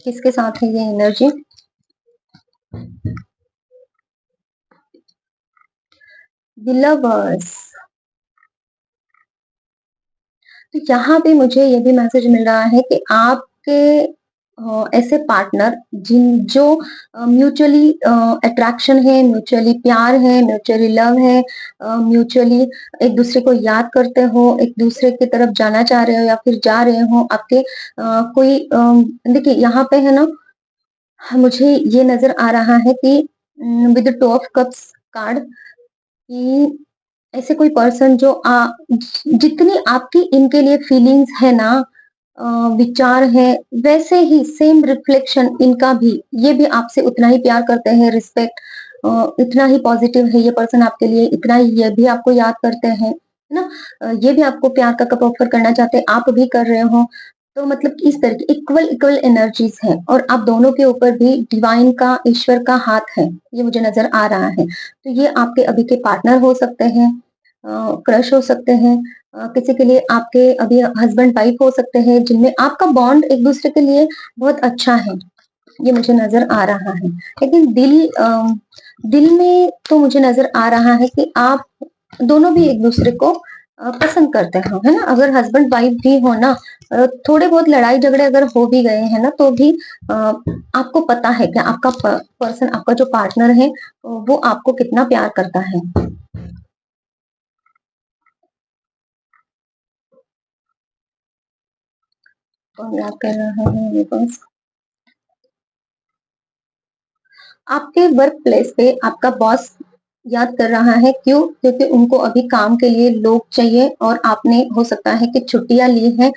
किसके साथ है ये एनर्जी। द लवर्स, तो यहाँ पे मुझे ये भी मैसेज मिल रहा है कि आपके ऐसे पार्टनर जिन जो म्यूचुअली अट्रैक्शन है, म्यूचुअली प्यार है, म्यूचुअली लव है, म्यूचुअली एक दूसरे को याद करते हो, एक दूसरे की तरफ जाना चाह रहे हो या फिर जा रहे हो, आपके कोई देखिए यहाँ पे है ना, मुझे ये नजर आ रहा है कि with two of cups card, कि ऐसे कोई पर्सन जो जितनी आपकी इनके लिए फीलिंग्स है ना, अ, विचार है, वैसे ही सेम रिफ्लेक्शन इनका भी, ये भी आपसे उतना ही प्यार करते हैं, रिस्पेक्ट, इतना ही पॉजिटिव है ये पर्सन आपके लिए, इतना ही ये भी आपको याद करते हैं, है ना, ये भी आपको प्यार का कप ऑफर करना चाहते हैं, आप भी कर रहे हो, तो मतलब कि इस तरह की इक्वल इक्वल एनर्जीज है, और आप दोनों के ऊपर भी डिवाइन का, ईश्वर का हाथ है, ये मुझे नजर आ रहा है, तो ये आपके अभी के पार्टनर हो सकते हैं, क्रश हो सकते हैं, किसी के लिए आपके अभी हस्बैंड वाइफ हो सकते हैं, जिनमें आपका बॉन्ड एक दूसरे के लिए बहुत अच्छा है, ये मुझे नजर आ रहा है, लेकिन दिल में तो मुझे नजर आ रहा है कि आप दोनों भी एक दूसरे को पसंद करते हो, है ना, अगर हस्बैंड वाइफ भी हो ना, थोड़े बहुत लड़ाई झगड़े अगर हो भी गए हैं ना, तो भी आपको पता है कि आपका पर्सन, आपका जो पार्टनर है, वो आपको कितना प्यार करता है। और याद कर रहा है मेरे पास आपके वर्क प्लेस पे आपका बॉस याद कर रहा है, क्यों? क्योंकि उनको अभी काम के लिए लोग चाहिए, और आपने हो सकता है कि छुट्टियां ली है,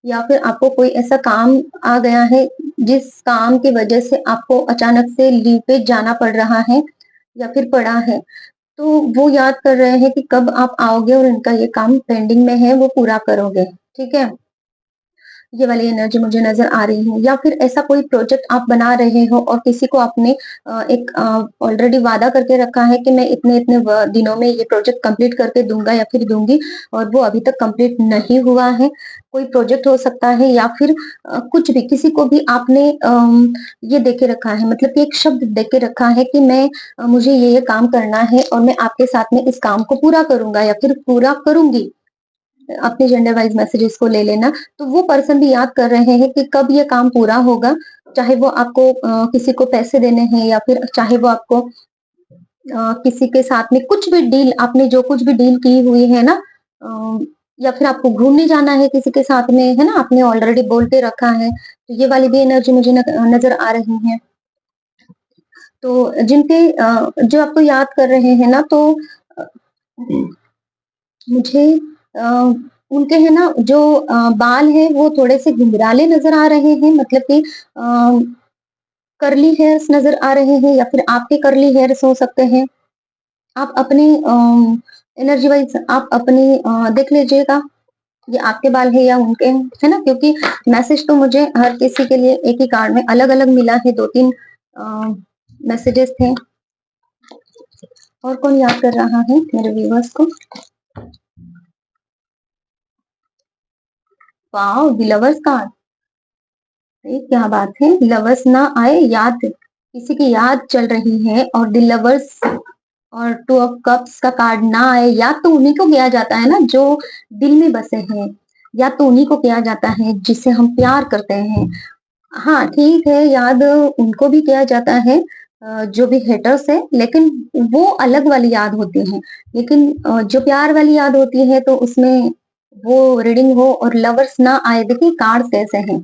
या फिर आपको कोई ऐसा काम आ गया है जिस काम की वजह से आपको अचानक से लीव पे जाना पड़ रहा है या फिर पड़ा है, तो वो याद कर रहे हैं कि कब आप आओगे और इनका ये काम पेंडिंग में है वो पूरा करोगे, ठीक है, ये वाली एनर्जी मुझे नजर आ रही है, या फिर ऐसा कोई प्रोजेक्ट आप बना रहे हो और किसी को आपने एक ऑलरेडी वादा करके रखा है कि मैं इतने इतने दिनों में ये प्रोजेक्ट कंप्लीट करके दूंगा या फिर दूंगी, और वो अभी तक कंप्लीट नहीं हुआ है, कोई प्रोजेक्ट हो सकता है, या फिर कुछ भी, किसी को भी आपने ये देके रखा है, मतलब कि एक शब्द देके रखा है कि मैं मुझे ये काम करना है और मैं आपके साथ में इस काम को पूरा करूंगा या फिर पूरा करूंगी, अपने जेंडर वाइज मैसेजेस को ले लेना, तो वो पर्सन भी याद कर रहे हैं कि कब ये काम पूरा होगा, चाहे वो आपको किसी को पैसे देने हैं, या फिर चाहे वो आपको किसी के साथ में कुछ भी डील, आपने जो कुछ भी डील की हुई है ना, या फिर आपको घूमने जाना है किसी के साथ में, है ना, आपने ऑलरेडी बोल के रखा है, तो ये वाली भी एनर्जी मुझे नजर आ रही है। तो जिनके जो आपको याद कर रहे हैं ना, तो अ, मुझे अ, उनके है ना जो बाल हैं वो थोड़े से घुंघराले नज़र आ रहे हैं, मतलब कि कर्ली हेयर्स नज़र आ रहे हैं, या फिर आपके कर्ली हेयर्स हो सकते हैं। आप अपनी एनर्जी वाइज़ आप अपनी देख लीजिएगा, ये आपके बाल है या उनके हैं, है ना? क्योंकि मैसेज तो मुझे हर किसी के लिए एक ही कार्ड में अलग-अलग मिला है, 2-3 अ, मैसेजेस थे। और कौन याद कर रहा है मेरे व्यूअर्स को? वाओ! The lovers card. ये क्या बात है! लवर्स ना आए, याद किसी की याद चल रही है, और द लवर्स और टू ऑफ कप्स का कार्ड ना आए, याद तो उन्हीं को किया जाता है ना जो दिल में बसे हैं, याद तो उन्हीं को किया जाता है जिससे हम प्यार करते हैं। हाँ, ठीक है, याद उनको भी किया जाता है जो भी हेटर्स हैं, लेकिन वो अलग वाली याद होती है। लेकिन जो प्यार वाली याद होती है, तो उसमें वो रीडिंग हो और लवर्स ना आए, देखिए कार्ड्स कैसे हैं,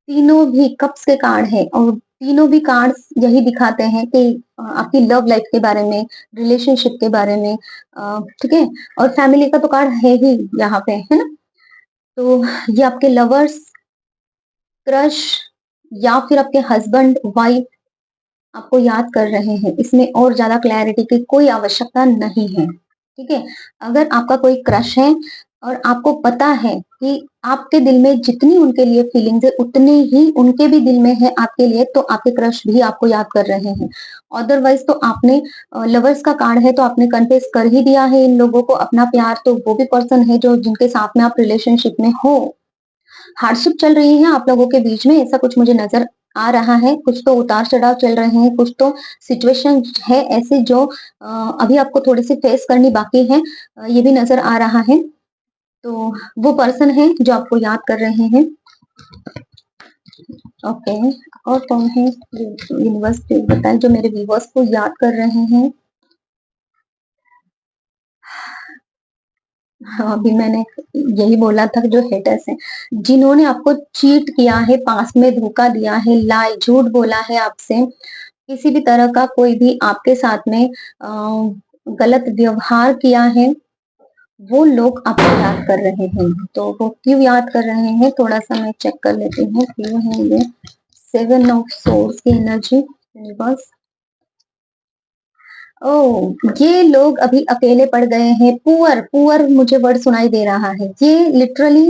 तीनों भी कप्स के कार्ड है, और तीनों भी कार्ड्स यही दिखाते हैं कि आपकी लव लाइफ के बारे में, रिलेशनशिप के बारे में, ठीक है? और फैमिली का तो कार्ड है ही यहाँ पे, है ना? तो ये आपके लवर्स, क्रश, या फिर आपके हस्बैंड, वाइफ आपको याद कर रहे हैं। इसमें और ज़्यादा क्लैरिटी की कोई आवश्यकता नहीं है, ठीक है? अगर आपका कोई क्रश है और आपको पता है कि आपके दिल में जितनी उनके लिए फीलिंग्स है, उतनी ही उनके भी दिल में है आपके लिए, तो आपके क्रश भी आपको याद कर रहे हैं। अदरवाइज़ तो आपने लवर्स का कार्ड है, तो आपने कन्फेस कर ही दिया है इन लोगों को अपना प्यार, तो वो भी पर्सन है जो जिनके साथ में आप रिलेशनशिप में हो। हार्डशिप चल रही है आप लोगों के बीच में, ऐसा कुछ मुझे नज़र आ रहा है। कुछ तो उतार-चढ़ाव चल रहे हैं, कुछ तो सिचुएशन है ऐसी जो अभी आपको थोड़ी-सी फेस करनी बाकी है, ये भी नज़र आ रहा है। तो वो पर्सन है जो आपको याद कर रहे हैं। ओके, और कौन है? यूनिवर्स प्लीज़ बताएँ जो मेरे व्यूअर्स को याद कर रहे हैं। हाँ, अभी मैंने यही बोला था कि जो हेटर्स हैं, जिन्होंने आपको चीट किया है, पास्ट में धोखा दिया है, लाए, झूठ बोला है आपसे, किसी भी तरह का कोई भी आपके साथ में गलत व्यवहार किया है, वो लोग आपको याद कर रहे हैं। तो वो क्यों याद कर रहे हैं, थोड़ा-सा मैं चेक कर लेती हूँ, क्यों है ये? 7 ऑफ सोर्स की एनर्जी यूनिवर्स। ओह! ये लोग अभी अकेले पड़ गए हैं, पुअर पुअर मुझे वर्ड सुनाई दे रहा है। ये लिटरली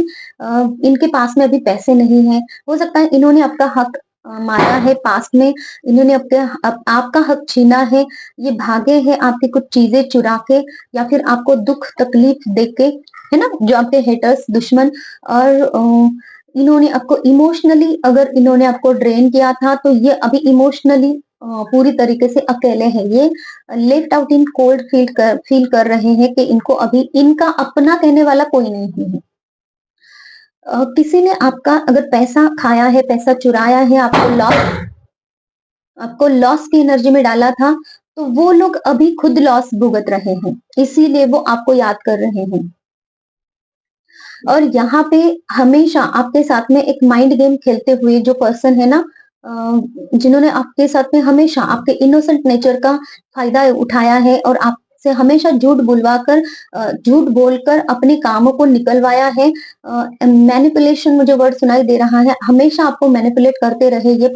इनके पास में अभी पैसे नहीं हैं। हो सकता है इन्होंने आपका हक मारा है पास्ट में, इन्होंने आपका हक छीना है, ये भागे हैं आपकी कुछ चीज़ें चुरा के, या फिर आपको दुःख तकलीफ दे के, है ना? जो आपके हेटर्स, दुश्मन, और इन्होंने आपको इमोशनली, अगर इन्होंने आपको ड्रेन किया था, तो ये अभी इमोशनली पूरी तरीके से अकेले हैं। ये left out in cold feel कर रहे हैं कि इनको अभी इनका अपना कहने वाला कोई नहीं है। किसी ने आपका अगर पैसा खाया है, पैसा चुराया है, आपको लॉस की एनर्जी में डाला था, तो वो लोग अभी खुद लॉस भुगत रहे हैं, इसीलिए वो आपको याद कर रहे हैं। और यहाँ पे हमेशा आपके साथ में एक माइंड गेम खेलते हुए जो पर्सन है ना, जिन्होंने आपके साथ में हमेशा आपके इनोसेंट नेचर का फायदा उठाया है, और आपसे हमेशा झूठ बोलकर अपने कामों को निकलवाया है। मैनिपुलेशन मुझे वर्ड सुनाई दे रहा है, हमेशा आपको मैनिपुलेट करते रहे ये।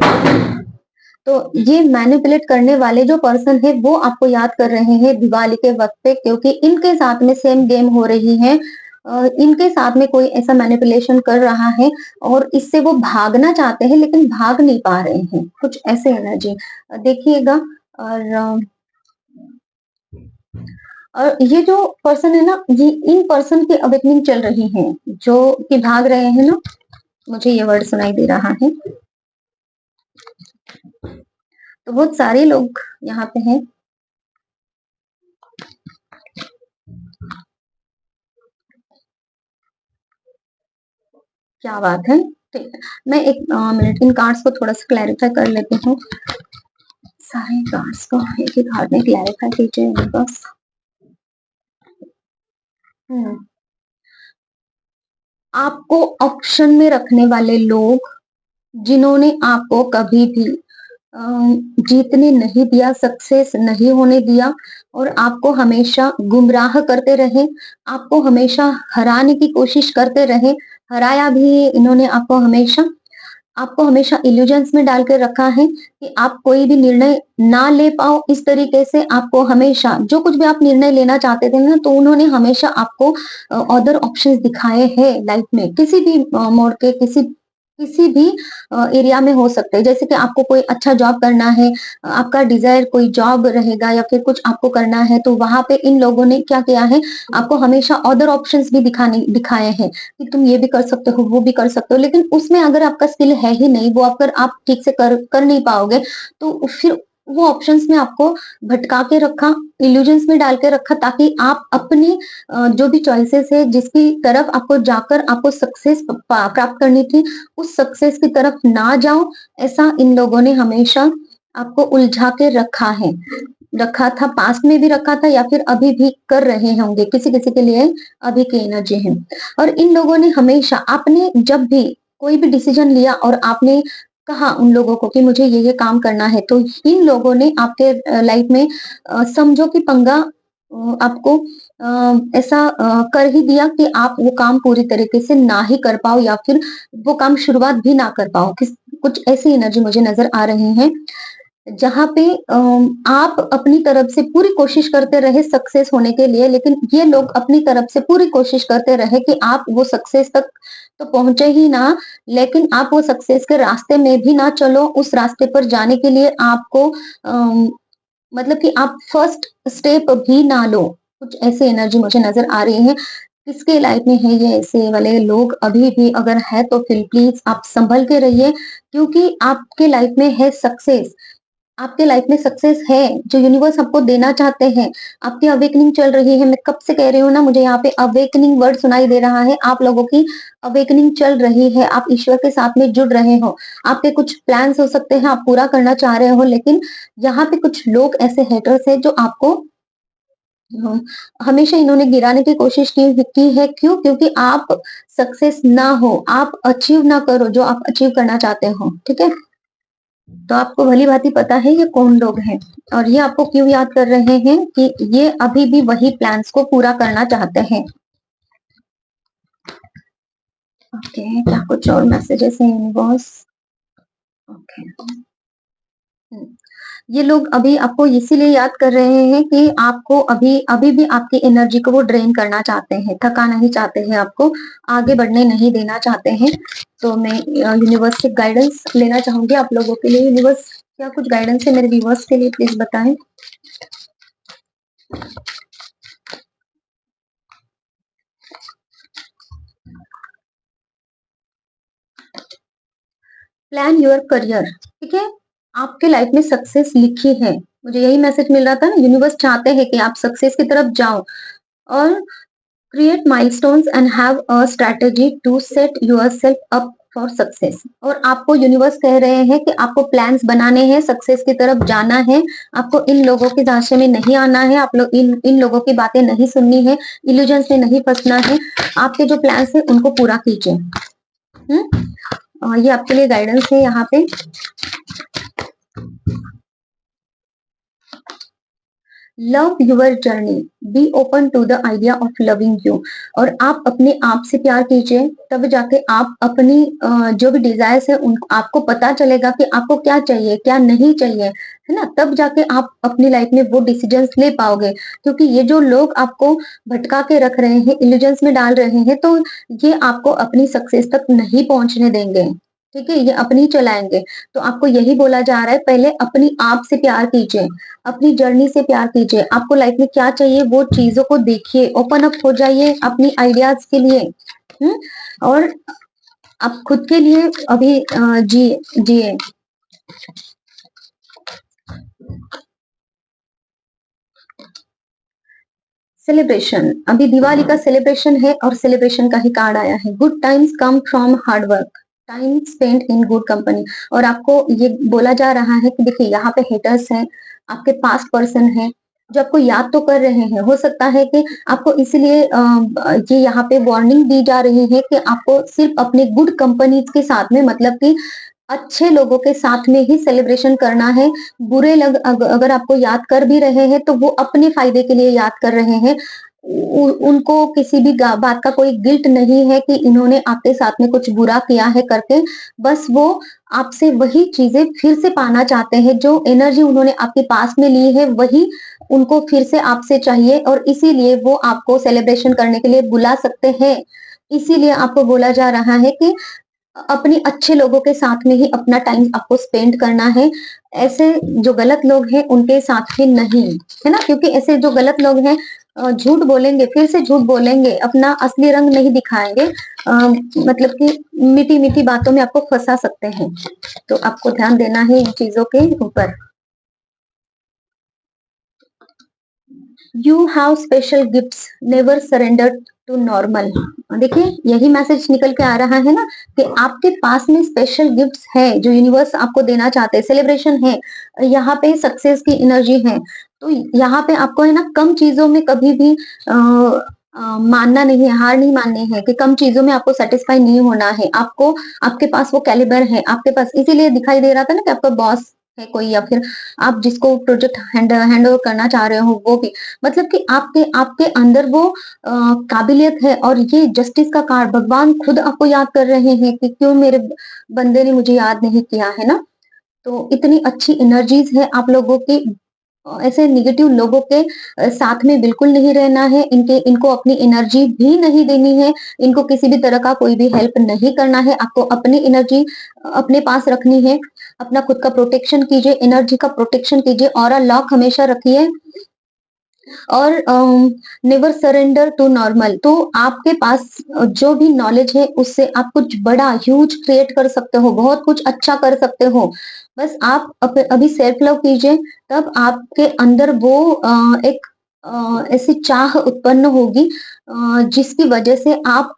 तो ये मैनिपुलेट करने वाले जो पर्सन है, वो आपको याद कर रहे हैं दिवाली के वक्त पे, क्योंकि इनके साथ में सेम गेम हो रही है। इनके साथ में कोई ऐसा मैनिपुलेशन कर रहा है, और इससे वो भागना चाहते हैं लेकिन भाग नहीं पा रहे हैं, कुछ ऐसे एनर्जी देखिएगा। और ये जो पर्सन है ना, ये इन पर्सन की अवेकनिंग चल रही है, जो कि भाग रहे हैं ना, मुझे ये वर्ड सुनाई दे रहा है। तो बहुत सारे लोग यहाँ पे हैं। क्या बात है! ठीक है, मैं एक मिनट इन कार्ड्स को थोड़ा-सा क्लैरिफ़ाई कर लेती हूँ। सारे कार्ड्स को एक ही कार्ड में क्लैरिफ़ाई कीजिए बस। हुँ, आपको ऑप्शन में रखने वाले लोग, जिन्होंने आपको कभी भी अ, जीतने नहीं दिया, सक्सेस नहीं होने दिया और आपको हमेशा गुमराह करते रहे, आपको हमेशा हराने की कोशिश करते रहे, हराया भी इन्होंने आपको हमेशा इल्यूजन्स में डाल के रखा है कि आप कोई भी निर्णय ना ले पाओ। इस तरीके से आपको हमेशा जो कुछ भी आप निर्णय लेना चाहते थे ना, तो उन्होंने हमेशा आपको अदर ऑप्शंस दिखाए हैं लाइफ में, किसी भी मोड़ के किसी किसी भी एरिया में हो सकते हैं। जैसे कि आपको कोई अच्छा जॉब करना है, आपका डिजायर कोई जॉब रहेगा या फिर कुछ आपको करना है, तो वहां पे इन लोगों ने क्या किया है, आपको हमेशा अदर ऑप्शंस भी दिखाए हैं कि तुम ये भी कर सकते हो, वो भी कर सकते हो, लेकिन उसमें अगर आपका स्किल है ही नहीं, वो अगर आप ठीक से कर नहीं पाओगे, तो फिर वो ऑप्शंस में आपको भटका के रखा, इल्यूजन्स में डाल के रखा, ताकि आप अपनी जो भी चॉइसेस है, जिसकी तरफ आपको जाकर आपको सक्सेस प्राप्त करनी थी, उस सक्सेस की तरफ ना जाओ, ऐसा इन लोगों ने हमेशा आपको उलझा के रखा था, पास्ट में भी रखा था या फिर अभी भी कर रहे होंगे, किसी-किसी के लिए अभी की एनर्जी है। और इन लोगों ने हमेशा आपने जब भी कोई भी डिसीजन लिया और आपने कहा उन लोगों को कि मुझे ये काम करना है, तो इन लोगों ने आपके लाइफ में समझो कि पंगा आपको ऐसा कर ही दिया कि आप वो काम पूरी तरीके से ना ही कर पाओ या फिर वो काम शुरुआत भी ना कर पाओ। कुछ ऐसी एनर्जी मुझे नज़र आ रही है। जहाँ पे आप अपनी तरफ से पूरी कोशिश करते रहे सक्सेस होने के लिए, लेकिन ये लोग अपनी तरफ से पूरी कोशिश करते रहे कि आप वो सक्सेस तक तो पहुंचे ही ना, लेकिन आप वो सक्सेस के रास्ते में भी ना चलो। उस रास्ते पर जाने के लिए आपको मतलब कि आप फर्स्ट स्टेप भी ना लो। कुछ ऐसी एनर्जी मुझे नजर आ रही है। किसके लाइफ में है ये ऐसे वाले लोग, अभी भी अगर है तो फिर प्लीज आप संभल के रहिए, क्योंकि आपके लाइफ में है सक्सेस। आपके लाइफ में सक्सेस है, जो यूनिवर्स आपको देना चाहते हैं। आपकी अवेकनिंग चल रही है, मैं कब से कह रही हूँ ना, मुझे यहाँ पे अवेकनिंग वर्ड सुनाई दे रहा है। आप लोगों की अवेकनिंग चल रही है, आप ईश्वर के साथ में जुड़ रहे हो। आपके कुछ प्लान्स हो सकते हैं, आप पूरा करना चाह रहे हो, लेकिन यहाँ पे कुछ लोग ऐसे हेटर्स हैं जो आपको हमेशा इन्होंने गिराने की कोशिश की है। क्यों? क्योंकि आप सक्सेस ना हो, आप अचीव ना करो जो आप अचीव करना चाहते हो, ठीक है? तो आपको भली-भांति पता है ये कौन लोग हैं और ये आपको क्यों याद कर रहे हैं कि ये अभी भी वही प्लान्स को पूरा करना चाहते हैं। ओके, क्या कुछ और मैसेजेस हैं यूनिवर्स? ओके। ये लोग अभी आपको इसीलिए याद कर रहे हैं कि आपको अभी अभी भी आपकी एनर्जी को वो ड्रेन करना चाहते हैं, थकाना नहीं चाहते हैं, आपको आगे बढ़ने नहीं देना चाहते हैं। तो मैं यूनिवर्स से गाइडेंस लेना चाहूंगी आप लोगों के लिए। यूनिवर्स क्या कुछ गाइडेंस है मेरे व्यूवर्स के लिए, प्लीज बताएं। प्लान योर करियर, ठीक है? आपके लाइफ में सक्सेस लिखी है, मुझे यही मैसेज मिल रहा था ना। यूनिवर्स चाहते हैं कि आप सक्सेस की तरफ जाओ और create milestones and have a strategy to set yourself up for success. और आपको यूनिवर्स कह रहे हैं कि आपको प्लान्स बनाने हैं, सक्सेस की तरफ जाना है, आपको इन लोगों के झांसे में नहीं आना है, आप लोग इन लोगों की बातें नहीं सुननी है, इल्यूजन्स में नहीं फंसना है। आपके जो प्लान्स है उनको पूरा कीजिए। ये आपके लिए गाइडेंस है यहाँ पे। Love your journey, be open to the idea of loving you. और आप अपने आप से प्यार कीजिए, तब जाके आप अपनी जो भी डिजायर्स है उन आपको पता चलेगा कि आपको क्या चाहिए क्या नहीं चाहिए, है ना? तब जाके आप अपनी लाइफ में वो डिसीजंस ले पाओगे। क्योंकि ये जो लोग आपको भटका के रख रहे हैं, इल्यूजन्स में डाल रहे हैं, तो ये आपको अपनी सक्सेस तक नहीं पहुंचने देंगे, ठीक है? ये अपनी चलाएंगे। तो आपको यही बोला जा रहा है, पहले अपनी आप से प्यार कीजिए, अपनी जर्नी से प्यार कीजिए। आपको लाइफ में क्या चाहिए वो चीजों को देखिए, ओपन अप हो जाइए अपनी आइडियाज के लिए। और आप खुद के लिए अभी जिए जिए। सेलिब्रेशन, अभी दिवाली का सेलिब्रेशन है और सेलिब्रेशन का ही कार्ड आया है। Good times come from hard work, time spent in good company. और आपको ये बोला जा रहा है कि देखिए यहाँ पे हेटर्स हैं, आपके पास्ट पर्सन है जो आपको याद तो कर रहे हैं। हो सकता है कि आपको इसीलिए ये यहाँ पे वार्निंग दी जा रही है कि आपको सिर्फ अपने गुड कंपनीज के साथ में, मतलब कि अच्छे लोगों के साथ में ही सेलिब्रेशन करना है। बुरे लग अगर आपको याद कर भी रहे हैं तो वो अपने फायदे के लिए याद कर रहे हैं। उनको किसी भी बात का कोई गिल्ट नहीं है कि इन्होंने आपके साथ में कुछ बुरा किया है करके। बस वो आपसे वही चीजें फिर से पाना चाहते हैं, जो एनर्जी उन्होंने आपके पास में ली है वही उनको फिर से आपसे चाहिए, और इसीलिए वो आपको सेलिब्रेशन करने के लिए बुला सकते हैं। इसीलिए आपको बोला जा रहा है कि अपने अच्छे लोगों के साथ में ही अपना टाइम आपको स्पेंड करना है। ऐसे जो गलत लोग हैं उनके साथ में नहीं, है ना? क्योंकि ऐसे जो गलत लोग हैं झूठ बोलेंगे, फिर से झूठ बोलेंगे, अपना असली रंग नहीं दिखाएँगे। मतलब कि मीठी-मीठी बातों में आपको फँसा सकते हैं। तो आपको ध्यान देना है इन चीज़ों के ऊपर। You have special gifts, never surrender to normal. देखिए यही मैसेज निकल के आ रहा है ना कि आपके पास में स्पेशल गिफ्ट्स है जो यूनिवर्स आपको देना चाहते हैं। सेलिब्रेशन है, यहाँ पे सक्सेस की एनर्जी है। तो यहाँ पे आपको है ना कम चीजों में कभी भी मानना नहीं है, हार नहीं माननी है कि कम चीजों में आपको सेटिस्फाई नहीं होना है। आपको आपके पास वो कैलिबर है, आपके पास इसीलिए दिखाई दे रहा था ना कि आपका बॉस है कोई, या फिर आप जिसको प्रोजेक्ट हैंड ओवर करना चाह रहे हो वो भी, मतलब कि आपके आपके अंदर वो काबिलियत है। और ये जस्टिस का कार्ड भगवान खुद आपको याद कर रहे हैं कि क्यों मेरे बंदे ने मुझे याद नहीं किया, है ना? तो इतनी अच्छी एनर्जीज है आप लोगों की। ऐसे निगेटिव लोगों के साथ में बिल्कुल नहीं रहना है। इनको अपनी एनर्जी भी नहीं देनी है। इनको किसी भी तरह का कोई भी हेल्प नहीं करना है। आपको अपनी एनर्जी अपने पास रखनी है। अपना खुद का प्रोटेक्शन कीजिए, एनर्जी का प्रोटेक्शन कीजिए, ऑरा लॉक हमेशा रखिए। और नेवर सरेंडर टू नॉर्मल। तो आपके पास जो भी नॉलेज है उससे आप कुछ बड़ा ह्यूज क्रिएट कर सकते हो, बहुत कुछ अच्छा कर सकते हो। बस आप अभी सेल्फ लव कीजिए, तब आपके अंदर वो एक ऐसी चाह उत्पन्न होगी जिसकी वजह से आप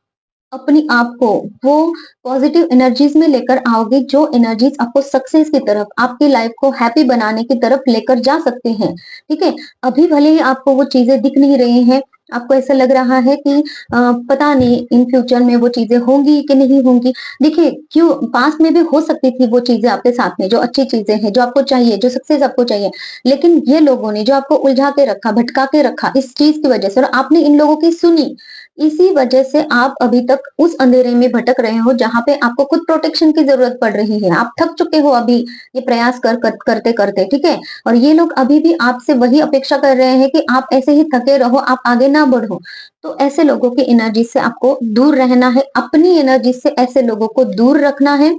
अपनी आप को वो पॉजिटिव एनर्जीज में लेकर आओगे, जो एनर्जीज आपको सक्सेस की तरफ, आपकी लाइफ को हैप्पी बनाने की तरफ लेकर जा सकते हैं। ठीक है? अभी भले ही आपको वो चीजें दिख नहीं रही हैं, आपको ऐसा लग रहा है कि पता नहीं इन फ्यूचर में वो चीजें होंगी कि नहीं होंगी। देखिए क्यों, पास्ट में भी हो सकती थी वो चीजें आपके साथ में, जो अच्छी चीजें हैं, जो आपको चाहिए, जो सक्सेस आपको चाहिए। लेकिन ये लोगों ने जो आपको उलझा के रखा, भटका के रखा इस चीज की वजह से, और आपने इन लोगों की सुनी, इसी वजह से आप अभी तक उस अंधेरे में भटक रहे हो जहाँ पे आपको खुद प्रोटेक्शन की जरूरत पड़ रही है। आप थक चुके हो अभी ये प्रयास करते करते, ठीक है? और ये लोग अभी भी आपसे वही अपेक्षा कर रहे हैं कि आप ऐसे ही थके रहो, आप आगे ना बढ़ो। तो ऐसे लोगों की एनर्जी से आपको दूर रहना है, अपनी एनर्जी से ऐसे लोगों को दूर रखना है।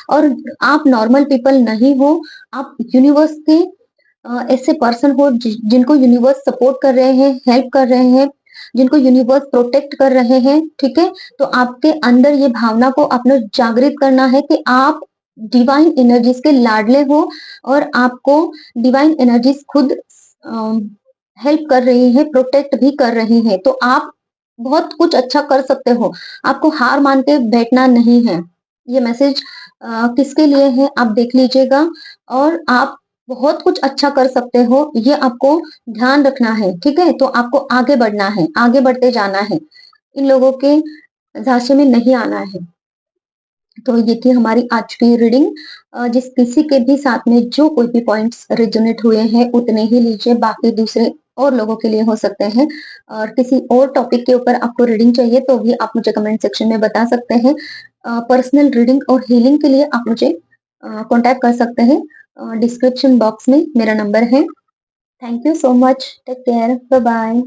और आप नॉर्मल पीपल नहीं हो, आप यूनिवर्स के ऐसे पर्सन हो जिनको यूनिवर्स सपोर्ट कर रहे हैं, हेल्प कर रहे हैं, जिनको यूनिवर्स प्रोटेक्ट कर रहे हैं। ठीक है? तो आपके अंदर ये भावना को आपने जागृत करना है कि आप डिवाइन एनर्जीज के लाडले हो, और आपको डिवाइन एनर्जीज खुद हेल्प कर रही है, प्रोटेक्ट भी कर रही है। तो आप बहुत कुछ अच्छा कर सकते हो, आपको हार मान के बैठना नहीं है। ये मैसेज किसके लिए है आप देख लीजिएगा। और आप बहुत कुछ अच्छा कर सकते हो, ये आपको ध्यान रखना है। ठीक है? तो आपको आगे बढ़ना है, आगे बढ़ते जाना है, इन लोगों के झांसे में नहीं आना है। तो ये थी हमारी आज की रीडिंग। जिस किसी के भी साथ में जो कोई भी पॉइंट्स रेजोनेट हुए हैं उतने ही लीजिए, बाकी दूसरे और लोगों के लिए हो सकते हैं। और किसी और टॉपिक के ऊपर आपको रीडिंग चाहिए तो भी आप मुझे कमेंट सेक्शन में बता सकते हैं। पर्सनल रीडिंग और हीलिंग के लिए आप मुझे कॉन्टैक्ट कर सकते हैं। डिस्क्रिप्शन बॉक्स में मेरा नंबर है। Thank you so much, take care, bye bye.